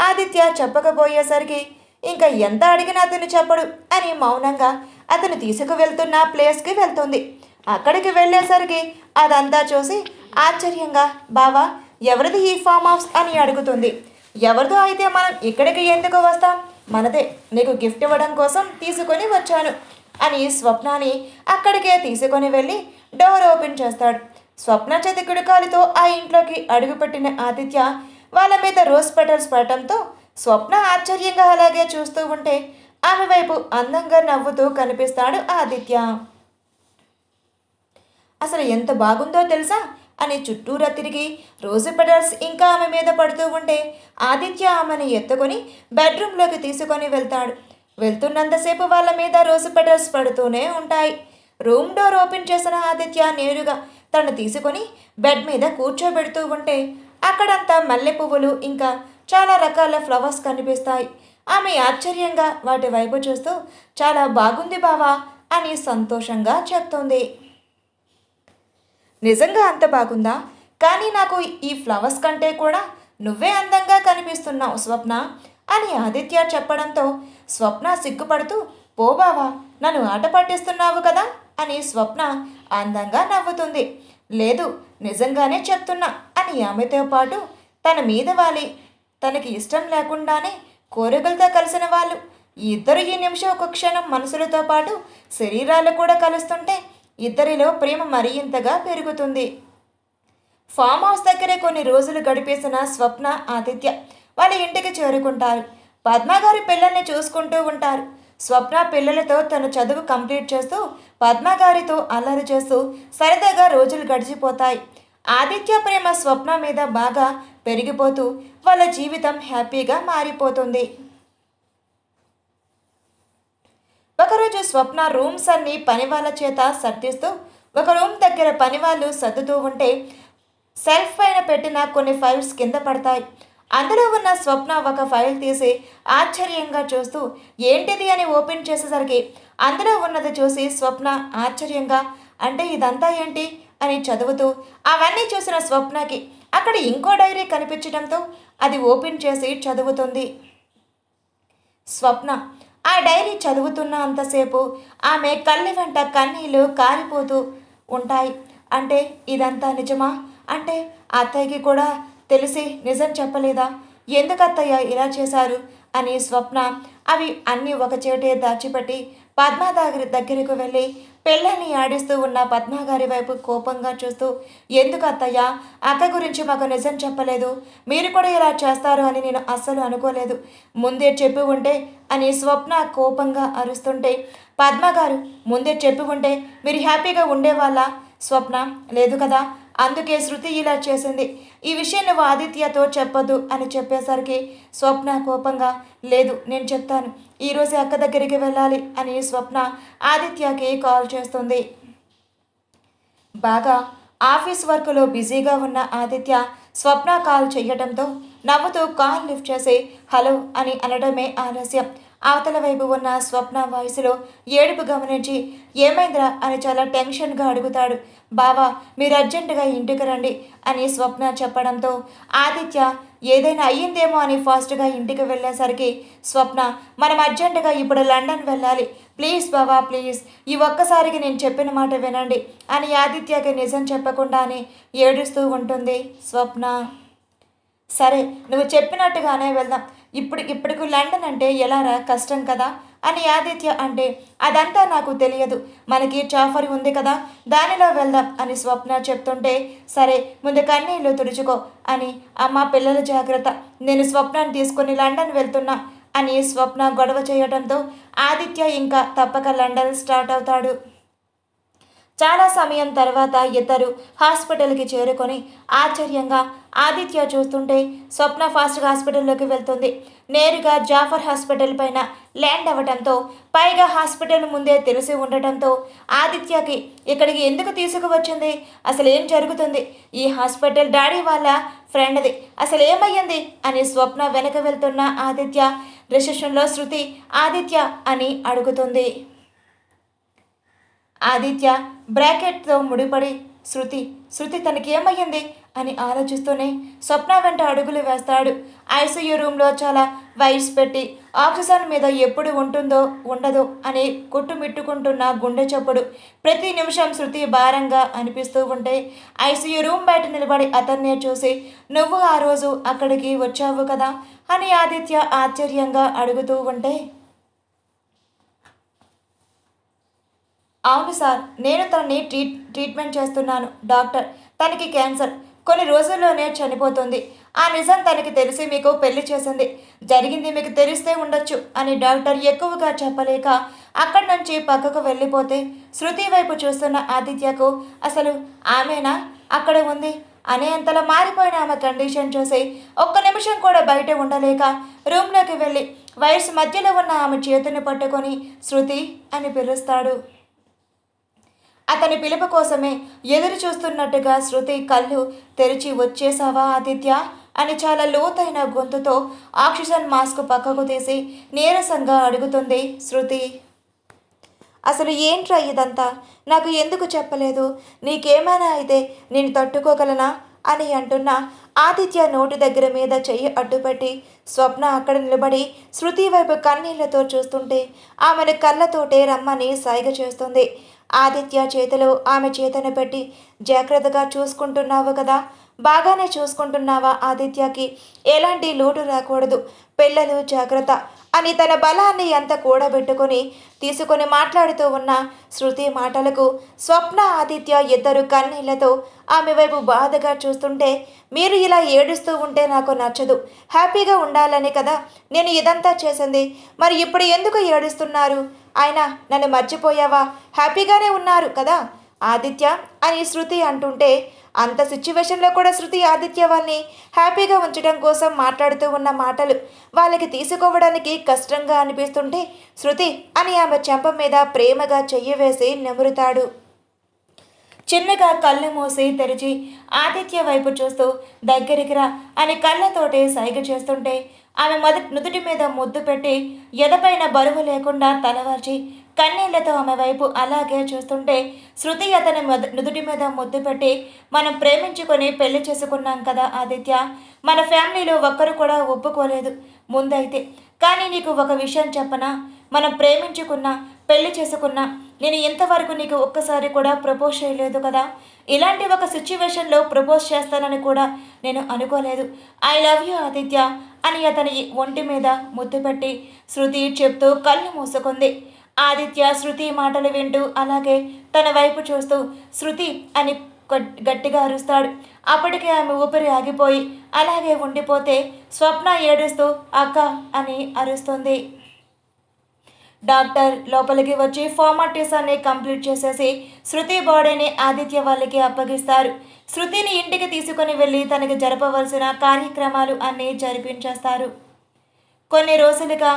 ఆదిత్య చెప్పకపోయేసరికి ఇంకా ఎంత అడిగినా అతను చెప్పడు అని మౌనంగా అతను తీసుకువెళ్తున్న ప్లేస్కి వెళ్తుంది. అక్కడికి వెళ్ళేసరికి అదంతా చూసి ఆశ్చర్యంగా, బావా ఎవరిది ఈ ఫామ్ హౌస్ అని అడుగుతుంది. ఎవరిదో అయితే మనం ఇక్కడికి ఎందుకు వస్తాం, మనదే, నీకు గిఫ్ట్ ఇవ్వడం కోసం తీసుకొని వచ్చాను అని స్వప్నాని అక్కడికే తీసుకొని వెళ్ళి డోర్ ఓపెన్ చేస్తాడు. స్వప్న చేతి కుడికాలితో ఆ ఇంట్లోకి అడుగుపెట్టిన ఆదిత్య వాళ్ళ మీద రోజ్ పెటల్స్ పడటంతో స్వప్న ఆశ్చర్యంగా అలాగే చూస్తూ ఉంటే ఆమె వైపు అందంగా నవ్వుతూ కనిపిస్తాడు ఆదిత్య. అసలు ఎంత బాగుందో తెలుసా అని చుట్టూరా తిరిగి రోజు పెటల్స్ ఇంకా ఆమె మీద పడుతూ ఉంటే ఆదిత్య ఆమెను ఎత్తుకొని బెడ్రూమ్లోకి తీసుకొని వెళ్తాడు. వెళ్తున్నంతసేపు వాళ్ళ మీద రోజు పెటల్స్ పడుతూనే ఉంటాయి. రూమ్ డోర్ ఓపెన్ చేసిన ఆదిత్య నేరుగా తను తీసుకొని బెడ్ మీద కూర్చోబెడుతూ ఉంటే అక్కడంతా మల్లె పువ్వులు ఇంకా చాలా రకాల ఫ్లవర్స్ కనిపిస్తాయి. ఆమె ఆశ్చర్యంగా వాటి వైపు చూస్తూ, చాలా బాగుంది బావా అని సంతోషంగా చెప్తుంది. నిజంగా అంత బాగుందా? కానీ నాకు ఈ ఫ్లవర్స్ కంటే కూడా నువ్వే అందంగా కనిపిస్తున్నావు స్వప్న అని ఆదిత్య చెప్పడంతో స్వప్న సిగ్గుపడుతూ, పో బావా, నన్ను ఆట పట్టిస్తున్నావు కదా అని స్వప్న అందంగా నవ్వుతుంది. లేదు, నిజంగానే చెప్తున్నా అని ఆమెతో పాటు తన మీద వాలి తనకి ఇష్టం లేకుండానే కోరికలతో కలిసిన వాళ్ళు ఇద్దరు ఈ నిమిషం ఒక క్షణం మనసులతో పాటు శరీరాలు కూడా కలుస్తుంటే ఇద్దరిలో ప్రేమ మరింతగా పెరుగుతుంది. ఫామ్ హౌస్ దగ్గరే కొన్ని రోజులు గడిపేసిన స్వప్న ఆదిత్య వాళ్ళ ఇంటికి చేరుకుంటారు. పద్మగారి పిల్లల్ని చూసుకుంటూ ఉంటారు. స్వప్న పిల్లలతో తన చదువు కంప్లీట్ చేస్తూ పద్మగారితో అల్లరి చేస్తూ సరదాగా రోజులు గడిచిపోతాయి. ఆదిత్య ప్రేమ స్వప్న మీద బాగా పెరిగిపోతూ వాళ్ళ జీవితం హ్యాపీగా మారిపోతుంది. ఒకరోజు స్వప్న రూమ్స్ అన్ని పనివాళ్ళ చేత సర్దిస్తూ ఒక రూమ్ దగ్గర పనివాళ్ళు సర్దుతూ ఉంటే సెల్ఫ్ పైన పెట్టిన కొన్ని ఫైల్స్ కింద పడతాయి. అందులో ఉన్న స్వప్న ఒక ఫైల్ తీసి ఆశ్చర్యంగా చూస్తూ ఏంటిది అని ఓపెన్ చేసేసరికి అందులో ఉన్నది చూసి స్వప్న ఆశ్చర్యంగా, అంటే ఇదంతా ఏంటి అని చదువుతూ అవన్నీ చూసిన స్వప్నకి అక్కడ ఇంకో డైరీ కనిపించడంతో అది ఓపెన్ చేసి చదువుతుంది. స్వప్న ఆ డైరీ చదువుతున్న అంతసేపు ఆమె కళ్ళ వెంట కన్నీళ్లు కారిపోతూ ఉంటాయి. అంటే ఇదంతా నిజమా? అంటే అత్తయ్యకి కూడా తెలిసి నిజం చెప్పలేదా? ఎందుకు అత్తయ్య ఇలా చేశారు అని స్వప్న అవి అన్నీ ఒకచేటే దాచిపెట్టి పద్మ దగ్గరకు వెళ్ళి పెళ్ళని ఆడిస్తూ ఉన్న పద్మగారి వైపు కోపంగా చూస్తూ, ఎందుకు అత్తయ్య అక్క గురించి మాకు నిజం చెప్పలేదు? మీరు కూడా ఇలా చేస్తారు అని నేను అస్సలు అనుకోలేదు. ముందే చెప్పి ఉంటే అని స్వప్న కోపంగా అరుస్తుంటే, పద్మగారు ముందే చెప్పి ఉంటే మీరు హ్యాపీగా ఉండేవాళ్ళ? స్వప్న లేదు కదా, అందుకే శృతి ఇలా చేసింది. ఈ విషయం నువ్వు ఆదిత్యతో చెప్పొద్దు అని చెప్పేసరికి స్వప్న కోపంగా, లేదు నేను చెప్తాను, ఈరోజు అక్క దగ్గరికి వెళ్ళాలి అని స్వప్న ఆదిత్యకి కాల్ చేస్తుంది. బాగా ఆఫీస్ వర్క్లో బిజీగా ఉన్న ఆదిత్య స్వప్న కాల్ చేయడంతో నవ్వుతూ కాల్ లిఫ్ట్ చేసి హలో అని అనడమే ఆలస్యం. అవతల వైపు ఉన్న స్వప్న వాయిస్లో ఏడుపు గమనించి ఏమైందిరా అని చాలా టెన్షన్గా అడుగుతాడు. బావా మీరు అర్జెంటుగా ఇంటికి రండి అని స్వప్న చెప్పడంతో ఆదిత్య ఏదైనా అయ్యిందేమో అని ఫాస్ట్గా ఇంటికి వెళ్ళేసరికి స్వప్న మనం అర్జెంటుగా ఇప్పుడు లండన్ వెళ్ళాలి, ప్లీజ్ బావా ప్లీజ్, ఈ ఒక్కసారికి నేను చెప్పిన మాట వినండి అని ఆదిత్యకి నిజం చెప్పకుండానే ఏడుస్తూ ఉంటుంది స్వప్న. సరే నువ్వు చెప్పినట్టుగానే వెళ్దాం, ఇప్పటికు లండన్ అంటే ఎలారా, కష్టం కదా అని ఆదిత్య అంటే, అదంతా నాకు తెలియదు, మనకి చాఫర్ ఉంది కదా దానిలో వెళ్దాం అని స్వప్న చెప్తుంటే, సరే ముందు కన్నీళ్ళు తుడుచుకో అని, అమ్మ పిల్లల జాగ్రత్త, నేను స్వప్నాన్ని తీసుకుని లండన్ వెళ్తున్నా అని స్వప్న గొడవ చేయడంతో ఆదిత్య ఇంకా తప్పక లండన్ స్టార్ట్ అవుతాడు. చాలా సమయం తర్వాత ఇద్దరు హాస్పిటల్కి చేరుకొని ఆశ్చర్యంగా ఆదిత్య చూస్తుంటే స్వప్న ఫాస్ట్గా హాస్పిటల్లోకి వెళ్తుంది. నేరుగా జాఫర్ హాస్పిటల్ పైన ల్యాండ్ అవ్వడంతో, పైగా హాస్పిటల్ ముందే తెలిసి ఉండటంతో ఆదిత్యకి ఇక్కడికి ఎందుకు తీసుకువచ్చింది, అసలు ఏం జరుగుతుంది, ఈ హాస్పిటల్ డాడీ వాళ్ళ ఫ్రెండ్ది, అసలు ఏమయ్యింది అని స్వప్న వెనక వెళ్తున్న ఆదిత్య రిసెప్షన్లో శృతి ఆదిత్య అని అడుగుతుంది. ఆదిత్య బ్రాకెట్తో ముడిపడి శృతి తనకి ఏమయ్యింది అని ఆలోచిస్తూనే స్వప్న వెంట అడుగులు వేస్తాడు. ఐసీయూ రూమ్లో చాలా వైర్స్ పెట్టి ఆక్సిజన్ మీద ఎప్పుడు ఉంటుందో ఉండదో అని కొట్టుమిట్టుకుంటున్న గుండె చప్పుడు ప్రతి నిమిషం శృతి భారంగా అనిపిస్తూ ఉంటే ఐసీయూ రూమ్ బయట నిలబడి అతన్నే చూసి, నువ్వు ఆ రోజు అక్కడికి వచ్చావు కదా అని ఆదిత్య ఆశ్చర్యంగా అడుగుతూ ఉంటే, అవును సార్, నేను తనని ట్రీట్మెంట్ చేస్తున్నాను డాక్టర్, తనకి క్యాన్సర్, కొన్ని రోజుల్లోనే చనిపోతుంది, ఆ నిజం తనకి తెలిసి మీకు పెళ్లి చేసింది, జరిగింది మీకు తెలిస్తే ఉండొచ్చు అని డాక్టర్ ఎక్కువగా చెప్పలేక అక్కడి నుంచి పక్కకు వెళ్ళిపోతే శృతి వైపు చూస్తున్న ఆదిత్యకు అసలు ఆమెనా అక్కడ ఉంది అనేంతలా మారిపోయిన ఆమె కండిషన్ చూసి ఒక్క నిమిషం కూడా బయట ఉండలేక రూమ్లోకి వెళ్ళి వైర్స్ మధ్యలో ఉన్న ఆమె చేతిని పట్టుకొని శృతి అని పిలుస్తాడు. అతని పిలుపు కోసమే ఎదురు చూస్తున్నట్టుగా శృతి కళ్ళు తెరిచి, వచ్చేసావా ఆదిత్య అని చాలా లోతైన గొంతుతో ఆక్సిజన్ మాస్క్ పక్కకు తీసి నీరసంగా అడుగుతుంది శృతి. అసలు ఏంట్రా ఇదంతా, నాకు ఎందుకు చెప్పలేదు, నీకేమైనా అయితే నేను తట్టుకోగలనా అని అంటున్న ఆదిత్య నోటి దగ్గర మీద చెయ్యి అడ్డుపెట్టి స్వప్న అక్కడ నిలబడి శృతి వైపు కన్నీళ్లతో చూస్తుంటే ఆమెను కళ్ళతోటే రమ్మని సైగ చేస్తుంది. ఆదిత్య చేతిలో ఆమె చేతను పెట్టి, జాగ్రత్తగా చూసుకుంటున్నావు కదా, బాగానే చూసుకుంటున్నావా, ఆదిత్యకి ఎలాంటి లోటు రాకూడదు, పిల్లలు జాగ్రత్త అని తన బలాన్ని అంత కూడబెట్టుకొని తీసుకొని మాట్లాడుతూ ఉన్న శృతి మాటలకు స్వప్న ఆదిత్య ఇద్దరు కన్నీళ్లతో ఆమె వైపు బాధగా చూస్తుంటే, మీరు ఇలా ఏడుస్తూ ఉంటే నాకు నచ్చదు, హ్యాపీగా ఉండాలని కదా నేను ఇదంతా చేసింది, మరి ఇప్పుడు ఎందుకు ఏడుస్తున్నారు, అయినా నన్ను మర్చిపోయావా, హ్యాపీగానే ఉన్నారు కదా ఆదిత్య అని శృతి అంటుంటే, అంత సిచ్యువేషన్లో కూడా శృతి ఆదిత్య వాళ్ళని హ్యాపీగా ఉంచడం కోసం మాట్లాడుతూ ఉన్న మాటలు వాళ్ళకి తీసుకోవడానికి కష్టంగా అనిపిస్తుంటే శృతి అని ఆమె చెంప మీద ప్రేమగా చెయ్యి వేసి నెమురుతాడు. చిన్నగా కళ్ళు మూసి తెరిచి ఆదిత్య వైపు చూస్తూ దగ్గరికి రా అని కళ్ళతోటే సైగ చేస్తుంటే ఆమె నుదుటి మీద ముద్దు పెట్టి ఎదపైన బరువు లేకుండా తలవార్చి కన్నీళ్లతో ఆమె వైపు అలాగే చూస్తుంటే శృతి అతని నుదుటి మీద ముద్దు పెట్టి, మనం ప్రేమించుకొని పెళ్లి చేసుకున్నాం కదా ఆదిత్య, మన ఫ్యామిలీలో ఒక్కరు కూడా ఒప్పుకోలేదు ముందైతే. కానీ నీకు ఒక విషయం చెప్పనా, మనం ప్రేమించుకున్నా పెళ్లి చేసుకున్నా నేను ఇంతవరకు నీకు ఒక్కసారి కూడా ప్రపోజ్ చేయలేదు కదా. ఇలాంటి ఒక సిచ్యువేషన్లో ప్రపోజ్ చేస్తానని కూడా నేను అనుకోలేదు. ఐ లవ్ యూ ఆదిత్య అని అతని ఒంటి మీద ముద్దు పెట్టి శృతి చెప్తూ కళ్ళు మూసుకుంది. ఆదిత్య శృతి మాటలు వింటూ అలాగే తన వైపు చూస్తూ శృతి అని గట్టిగా అరుస్తాడు. అప్పటికే ఆమె ఊపిరి ఆగిపోయి అలాగే ఉండిపోతే స్వప్న ఏడుస్తూ అక్క అని అరుస్తుంది. డాక్టర్ లోపలికి వచ్చి ఫార్మాలిటీస్ అన్ని కంప్లీట్ చేసేసి శృతి బాడీని ఆదిత్య వాళ్ళకి అప్పగిస్తారు. శృతిని ఇంటికి తీసుకుని వెళ్ళి తనకి జరపవలసిన కార్యక్రమాలు అన్నీ జరిపించేస్తారు. కొన్ని రోజులుగా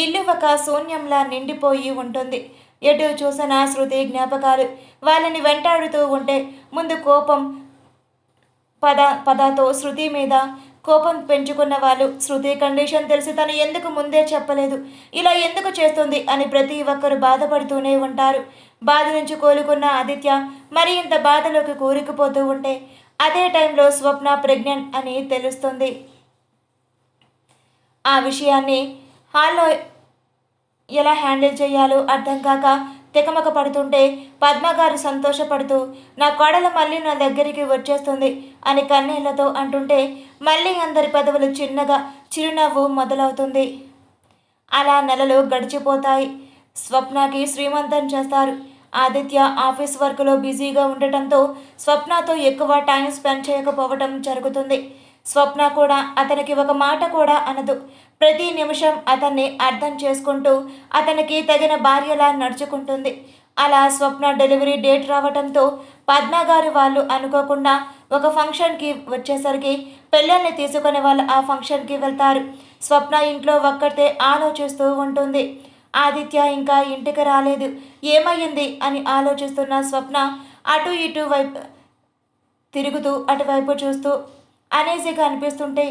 ఇల్లు ఒక శూన్యంలా నిండిపోయి ఉంటుంది. ఎటు చూసిన శృతి జ్ఞాపకాలు వాళ్ళని వెంటాడుతూ ఉంటే ముందు కోపం పదాతో శృతి మీద కోపం పెంచుకున్న వాళ్ళు శృతి కండిషన్ తెలిసి తను ఎందుకు ముందే చెప్పలేదు, ఇలా ఎందుకు చేస్తుంది అని ప్రతి ఒక్కరు బాధపడుతూనే ఉంటారు. బాధ నుంచి కోలుకున్న ఆదిత్య మరి ఇంత బాధలోకి కూరుకుపోతూ ఉంటే అదే టైంలో స్వప్న ప్రెగ్నెంట్ అని తెలుస్తుంది. ఆ విషయాన్ని హాల్లో ఎలా హ్యాండిల్ చేయాలో అర్థం కాక తికమక పడుతుంటే పద్మగారు సంతోషపడుతూ నా కోడలు మళ్ళీ నా దగ్గరికి వచ్చేస్తుంది అని కన్నీళ్లతో అంటుంటే మళ్ళీ అందరి పెదవులు చిన్నగా చిరునవ్వు మొదలవుతుంది. అలా నెలలు గడిచిపోతాయి. స్వప్నకి శ్రీమంతం చేస్తారు. ఆదిత్య ఆఫీస్ వర్క్లో బిజీగా ఉండటంతో స్వప్నతో ఎక్కువ టైం స్పెండ్ చేయకపోవటం జరుగుతుంది. స్వప్న కూడా అతనికి ఒక మాట కూడా అనదు. ప్రతి నిమిషం అతన్ని అర్థం చేసుకుంటూ అతనికి తగిన భార్యలా నడుచుకుంటుంది. అలా స్వప్న డెలివరీ డేట్ రావడంతో పద్మగారు వాళ్ళు అనుకోకుండా ఒక ఫంక్షన్కి వచ్చేసరికి పిల్లల్ని తీసుకునే వాళ్ళు ఆ ఫంక్షన్కి వెళ్తారు. స్వప్న ఇంట్లో ఒక్కటే ఆలోచిస్తూ ఉంటుంది. ఆదిత్య ఇంకా ఇంటికి రాలేదు, ఏమయ్యింది అని ఆలోచిస్తున్న స్వప్న అటు ఇటు వైపు తిరుగుతూ అటువైపు చూస్తూ అనేజీగా అనిపిస్తుంటే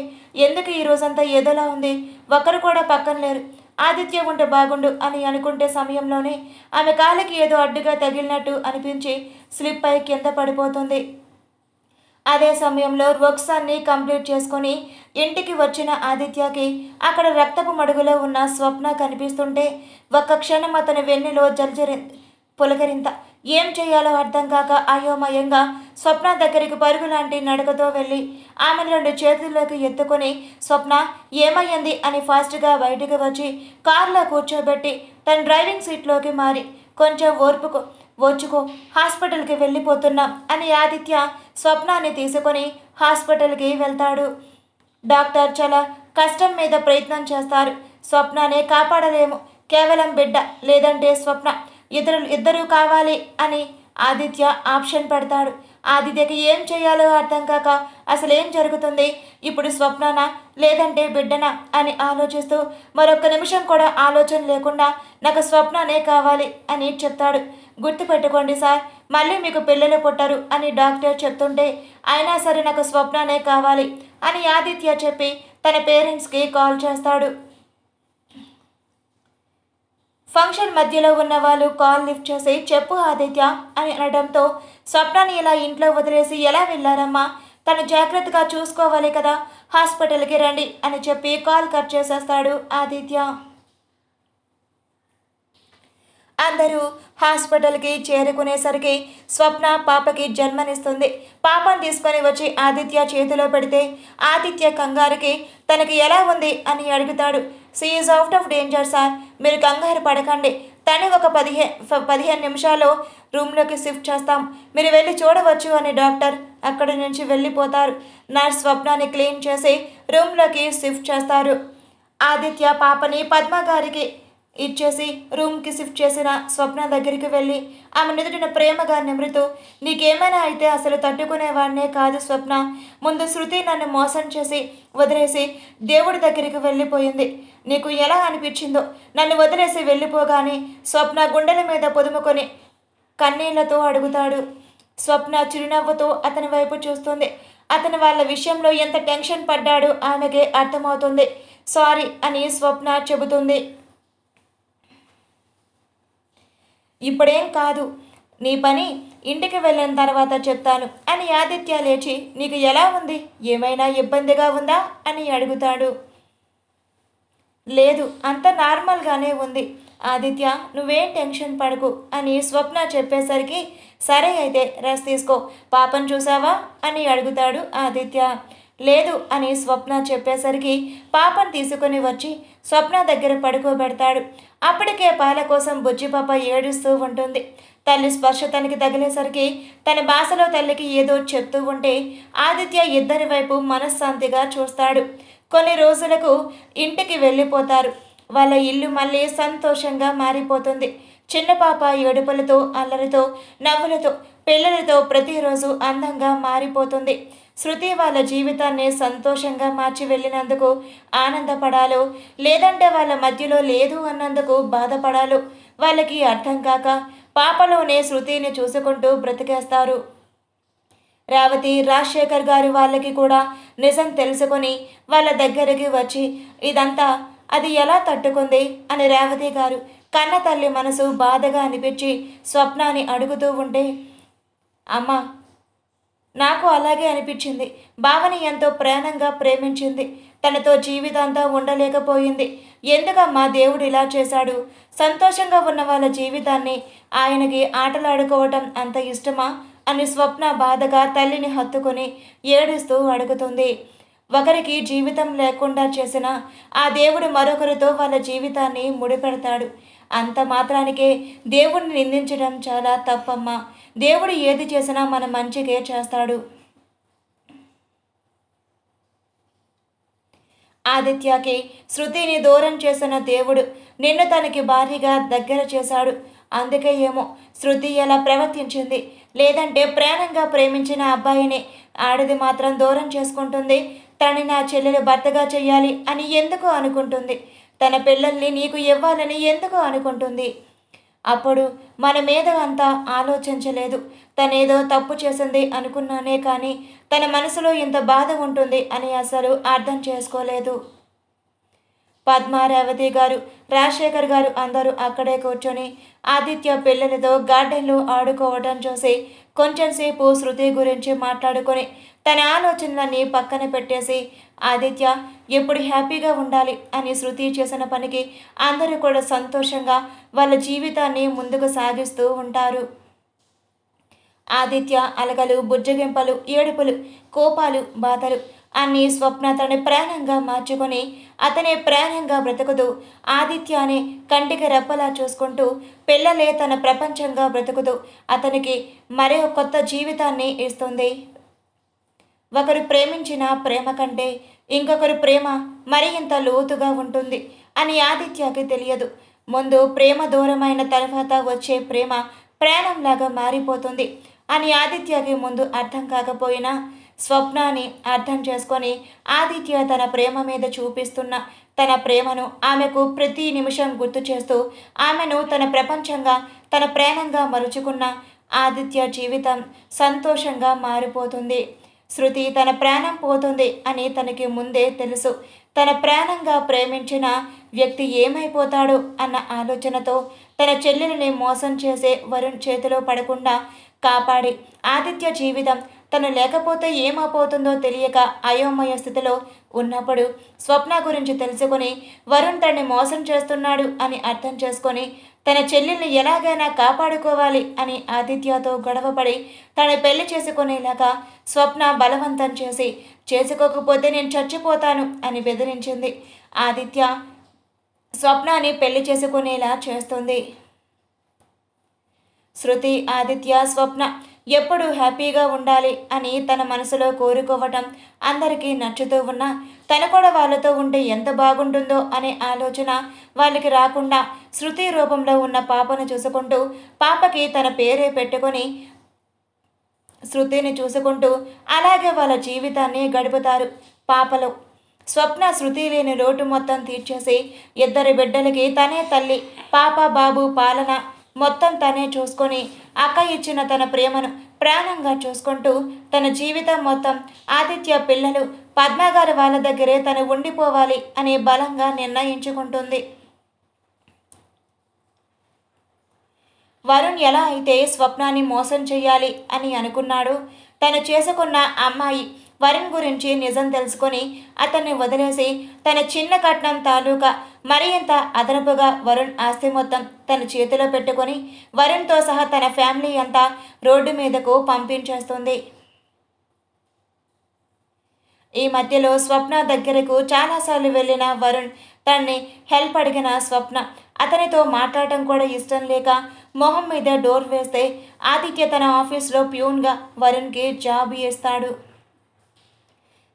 ఎందుకు ఈ రోజంతా ఏదోలా ఉంది, ఒక్కరు కూడా పక్కన లేరు, ఆదిత్య ఉంటే బాగుండు అని అనుకుంటే సమయంలోనే ఆమె కాలికి ఏదో అడ్డుగా తగిలినట్టు అనిపించి స్లిప్ అయి కింద పడిపోతుంది. అదే సమయంలో వర్క్స్ అన్ని కంప్లీట్ చేసుకొని ఇంటికి వచ్చిన ఆదిత్యకి అక్కడ రక్తపు మడుగులో ఉన్న స్వప్న కనిపిస్తుంటే ఒక్క క్షణం అతని వెన్నులో పులకరింత. ఏం చేయాలో అర్థం కాక అయోమయంగా స్వప్న దగ్గరికి పరుగులాంటి నడకతో వెళ్ళి ఆమెను రెండు చేతుల్లోకి ఎత్తుకొని స్వప్న ఏమయ్యింది అని ఫాస్ట్గా బయటికి వచ్చి కారులో కూర్చోబెట్టి తన డ్రైవింగ్ సీట్లోకి మారి కొంచెం ఓర్చుకో హాస్పిటల్కి వెళ్ళిపోతున్నాం అని ఆదిత్య స్వప్నాన్ని తీసుకొని హాస్పిటల్కి వెళ్తాడు. డాక్టర్ చాలా కష్టం మీద ప్రయత్నం చేస్తారు. స్వప్నానే కాపాడలేము, కేవలం బిడ్డ లేదంటే స్వప్న ఇద్దరూ కావాలి అని ఆదిత్య ఆప్షన్ పెడతాడు. ఆదిత్యకి ఏం చేయాలో అర్థం కాక అసలు ఏం జరుగుతుంది, ఇప్పుడు స్వప్ననా లేదంటే బిడ్డనా అని ఆలోచిస్తూ మరొక్క నిమిషం కూడా ఆలోచన లేకుండా నాకు స్వప్ననే కావాలి అని చెప్తాడు. గుర్తుపెట్టుకోండి సార్, మళ్ళీ మీకు పిల్లలు పుట్టరు అని డాక్టర్ చెప్తుంటే అయినా సరే నాకు స్వప్ననే కావాలి అని ఆదిత్య చెప్పి తన పేరెంట్స్కి కాల్ చేస్తాడు. ఫంక్షన్ మధ్యలో ఉన్న వాళ్ళు కాల్ లిఫ్ట్ చేసి చెప్పు ఆదిత్య అని అనడంతో స్వప్నని ఇలా ఇంట్లో వదిలేసి ఎలా వెళ్ళారమ్మా, తను జాగ్రత్తగా చూసుకోవాలి కదా, హాస్పిటల్కి రండి అని చెప్పి కాల్ కట్ చేసేస్తాడు ఆదిత్య. అందరూ హాస్పిటల్కి చేరుకునేసరికి స్వప్న పాపకి జన్మనిస్తుంది. పాపను తీసుకొని వచ్చి ఆదిత్య చేతిలో పెడితే ఆదిత్య కంగారుకి తనకి ఎలా ఉంది అని అడుగుతాడు. She is out of danger sir, మీరు కంగారు పడకండి, తను ఒక 15 నిమిషాల్లో రూమ్లోకి షిఫ్ట్ చేస్తాం, మీరు వెళ్ళి చూడవచ్చు అని డాక్టర్ అక్కడి నుంచి వెళ్ళిపోతారు. నర్స్ స్వప్నాన్ని క్లీన్ చేసి రూమ్లోకి షిఫ్ట్ చేస్తారు. ఆదిత్య పాపని పద్మగారికి ఇచ్చేసి రూమ్కి షిఫ్ట్ చేసిన స్వప్న దగ్గరికి వెళ్ళి ఆమె నుదుటిన ప్రేమగా నిమృతూ నీకేమైనా అయితే అసలు తట్టుకునేవాడినే కాదు స్వప్న, ముందు శృతి నన్ను మోసం చేసి వదిలేసి దేవుడి దగ్గరికి వెళ్ళిపోయింది, నీకు ఎలా అనిపించిందో, నన్ను వదిలేసి వెళ్ళిపోగానే స్వప్న గుండెల మీద పొదుముకొని కన్నీళ్లతో అడుగుతాడు. స్వప్న చిరునవ్వుతో అతని వైపు చూస్తుంది. అతను వాళ్ళ విషయంలో ఎంత టెన్షన్ పడ్డాడో ఆమెకే అర్థమవుతుంది. సారీ అని స్వప్న చెబుతుంది. ఇప్పుడేం కాదు, నీ పని ఇంటికి వెళ్ళిన తర్వాత చెప్తాను అని ఆదిత్య లేచి, నీకు ఎలా ఉంది, ఏమైనా ఇబ్బందిగా ఉందా అని అడుగుతాడు. లేదు, అంత నార్మల్గానే ఉంది ఆదిత్య, నువ్వేం టెన్షన్ పడకు అని స్వప్న చెప్పేసరికి, సరే అయితే రెస్ట్ తీసుకో, పాపం చూసావా అని అడుగుతాడు ఆదిత్య. లేదు అని స్వప్న చెప్పేసరికి పాపను తీసుకొని వచ్చి స్వప్న దగ్గర పడుకోబెడతాడు. అప్పటికే పాల కోసం బుజ్జిపాప ఏడుస్తూ ఉంటుంది. తల్లి స్పర్శ తనకి తగిలేసరికి తన భాషలో తల్లికి ఏదో చెప్తూ ఉంటే ఆదిత్య ఇద్దరి వైపు మనశ్శాంతిగా చూస్తాడు. కొన్ని రోజులకు ఇంటికి వెళ్ళిపోతారు. వాళ్ళ ఇల్లు మళ్ళీ సంతోషంగా మారిపోతుంది. చిన్న పాప ఏడుపులతో, అల్లరితో, నవ్వులతో, పిల్లలతో ప్రతిరోజు అందంగా మారిపోతుంది. శృతి వాళ్ళ జీవితాన్ని సంతోషంగా మార్చి వెళ్ళినందుకు ఆనందపడాలో, లేదంటే వాళ్ళ మధ్యలో లేదు అన్నందుకు బాధపడాలో వాళ్ళకి అర్థం కాక పాపలోనే శృతిని చూసుకుంటూ బ్రతికేస్తారు. రేవతి, రాజశేఖర్ గారు వాళ్ళకి కూడా నిజం తెలుసుకొని వాళ్ళ దగ్గరికి వచ్చి, ఇదంతా అది ఎలా తట్టుకుంది అని రేవతి గారు కన్న తల్లి మనసు బాధగా అనిపించి స్వప్నాన్ని అడుగుతూ ఉంటే, అమ్మ, నాకు అలాగే అనిపించింది. భావని ఎంతో ప్రాణంగా ప్రేమించింది. తనతో జీవితాంతా ఉండలేకపోయింది. ఎందుకమ్మా దేవుడు ఇలా చేశాడు? సంతోషంగా ఉన్న వాళ్ళ జీవితాన్ని ఆయనకి ఆటలాడుకోవటం అంత ఇష్టమా అని స్వప్న బాధగా తల్లిని హత్తుకొని ఏడుస్తూ అడుగుతుంది. ఒకరికి జీవితం లేకుండా చేసిన ఆ దేవుడు మరొకరితో వాళ్ళ జీవితాన్ని ముడిపెడతాడు. అంత మాత్రానికే దేవుడిని నిందించడం చాలా తప్పమ్మా. దేవుడు ఏది చేసినా మన మంచికే చేస్తాడు. ఆదిత్యకి శృతిని దూరం చేసిన దేవుడు నిన్ను తనకి భారీగా దగ్గర చేశాడు. అందుకే ఏమో శృతి ఎలా ప్రవర్తించింది. లేదంటే ప్రాణంగా ప్రేమించిన అబ్బాయిని ఆడది మాత్రం దూరం చేసుకుంటుంది. తనని నా చెల్లెలు భర్తగా చెయ్యాలి అని ఎందుకు అనుకుంటుంది? తన పిల్లల్ని నీకు ఇవ్వాలని ఎందుకు అనుకుంటుంది? అప్పుడు మన మీద అంతా ఆలోచించలేదు. తనేదో తప్పు చేసింది అనుకున్నానే కానీ తన మనసులో ఇంత బాధ ఉంటుంది అని అసలు అర్థం చేసుకోలేదు. పద్మ, రేవతి గారు, రాజశేఖర్ గారు అందరూ అక్కడే కూర్చొని ఆదిత్య పిల్లలతో గార్డెన్లో ఆడుకోవడం చూసి కొంచెంసేపు శృతి గురించి మాట్లాడుకొని తన ఆలోచనలన్నీ పక్కన పెట్టేసి, ఆదిత్య ఎప్పుడు హ్యాపీగా ఉండాలి అని శృతి చేసిన పనికి అందరూ కూడా సంతోషంగా వాళ్ళ జీవితాన్ని ముందుకు సాగిస్తూ ఉంటారు. ఆదిత్య అలగలు, బుజ్జగింపలు, ఏడుపులు, కోపాలు, బాధలు అన్నీ స్వప్న తన ప్రాణంగా మార్చుకొని అతనే ప్రాణంగా బ్రతుకుతూ ఆదిత్యాన్ని కంటికి రెప్పలా చూసుకుంటూ పిల్లలే తన ప్రపంచంగా బ్రతుకుతూ అతనికి మరో కొత్త జీవితాన్ని ఇస్తుంది. ఒకరు ప్రేమించిన ప్రేమ కంటే ఇంకొకరు ప్రేమ మరి ఇంత లోతుగా ఉంటుంది అని ఆదిత్యకి తెలియదు. ముందు ప్రేమ దూరమైన తర్వాత వచ్చే ప్రేమ ప్రాణంలాగా మారిపోతుంది అని ఆదిత్యకి ముందు అర్థం కాకపోయినా స్వప్నాన్ని అర్థం చేసుకొని ఆదిత్య తన ప్రేమ మీద చూపిస్తున్న తన ప్రేమను ఆమెకు ప్రతి నిమిషం గుర్తు చేస్తూ ఆమెను తన ప్రపంచంగా, తన ప్రాణంగా మరుచుకున్న ఆదిత్య జీవితం సంతోషంగా మారిపోతుంది. శృతి తన ప్రాణం పోతుంది అని తనకి ముందే తెలుసు. తన ప్రాణంగా ప్రేమించిన వ్యక్తి ఏమైపోతాడు అన్న ఆలోచనతో తన చెల్లెలిని మోసం చేసే వరుణ్ చేతిలో పడకుండా కాపాడి ఆదిత్య జీవితం తను లేకపోతే ఏమైపోతుందో తెలియక అయోమయ స్థితిలో ఉన్నప్పుడు స్వప్న గురించి తెలుసుకొని వరుణ్ తనని మోసం చేస్తున్నాడు అని అర్థం చేసుకొని తన చెల్లెల్ని ఎలాగైనా కాపాడుకోవాలి అని ఆదిత్యతో గొడవపడి తన పెళ్లి చేసుకునేలాగా స్వప్న బలవంతం చేసి, చేసుకోకపోతే నేను చచ్చిపోతాను అని బెదిరించింది. ఆదిత్య స్వప్నాన్ని పెళ్లి చేసుకునేలా చేస్తుంది. శృతి, ఆదిత్య, స్వప్న ఎప్పుడు హ్యాపీగా ఉండాలి అని తన మనసులో కోరుకోవటం అందరికీ నచ్చుతూ ఉన్నా తను కూడా వాళ్ళతో ఉంటే ఎంత బాగుంటుందో అనే ఆలోచన వాళ్ళకి రాకుండా శృతి రూపంలో ఉన్న పాపను చూసుకుంటూ పాపకి తన పేరే పెట్టుకొని శృతిని చూసుకుంటూ అలాగే వాళ్ళ జీవితాన్ని గడుపుతారు. పాపలో స్వప్న శృతి లేని లోటు మొత్తం తీర్చేసి ఇద్దరి బిడ్డలకి తనే తల్లి, పాప బాబు పాలన మొత్తం తనే చూసుకొని అక్క ఇచ్చిన తన ప్రేమను ప్రాణంగా చూసుకుంటూ తన జీవితం మొత్తం ఆదిత్య పిల్లలు పద్మగారు వాళ్ళ దగ్గరే తను ఉండిపోవాలి అని బలంగా నిర్ణయించుకుంటుంది. వరుణ్ ఎలా అయితే స్వప్నాన్ని మోసం చేయాలి అని అనుకున్నాడో, తను చేసుకున్న అమ్మాయి వరుణ్ గురించి నిజం తెలుసుకొని అతన్ని వదిలేసి తన చిన్న కట్నం తాలూకా మరింత అదనపుగా వరుణ్ ఆస్తి మొత్తం తన చేతిలో పెట్టుకొని వరుణ్తో సహా తన ఫ్యామిలీ అంతా రోడ్డు మీదకు పంపించేస్తుంది. ఈ మధ్యలో స్వప్న దగ్గరకు చాలాసార్లు వెళ్ళిన వరుణ్, తనని హెల్ప్ అడిగిన స్వప్న అతనితో మాట్లాడటం కూడా ఇష్టం లేక మొహం మీద డోర్ వేస్తే ఆదిత్య తన ఆఫీస్లో ప్యూన్గా వరుణ్కి జాబ్ ఇస్తాడు.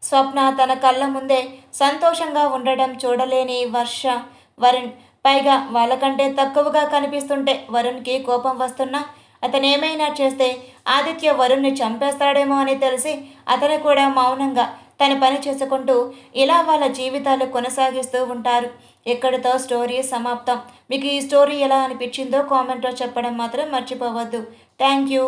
స్వప్న తన కళ్ళ ముందే సంతోషంగా ఉండడం చూడలేని వర్ష, వరుణ్, పైగా వాళ్ళకంటే తక్కువగా కనిపిస్తుంటే వరుణ్కి కోపం వస్తున్నా అతను ఏమైనా చేస్తే ఆదిత్య వరుణ్ని చంపేస్తాడేమో అని తెలిసి అతను కూడా మౌనంగా తన పని చేసుకుంటూ ఇలా వాళ్ళ జీవితాలు కొనసాగిస్తూ ఉంటారు. ఇక్కడితో స్టోరీ సమాప్తం. మీకు ఈ స్టోరీ ఎలా అనిపించిందో కామెంట్లో చెప్పడం మాత్రం మర్చిపోవద్దు. Thank you.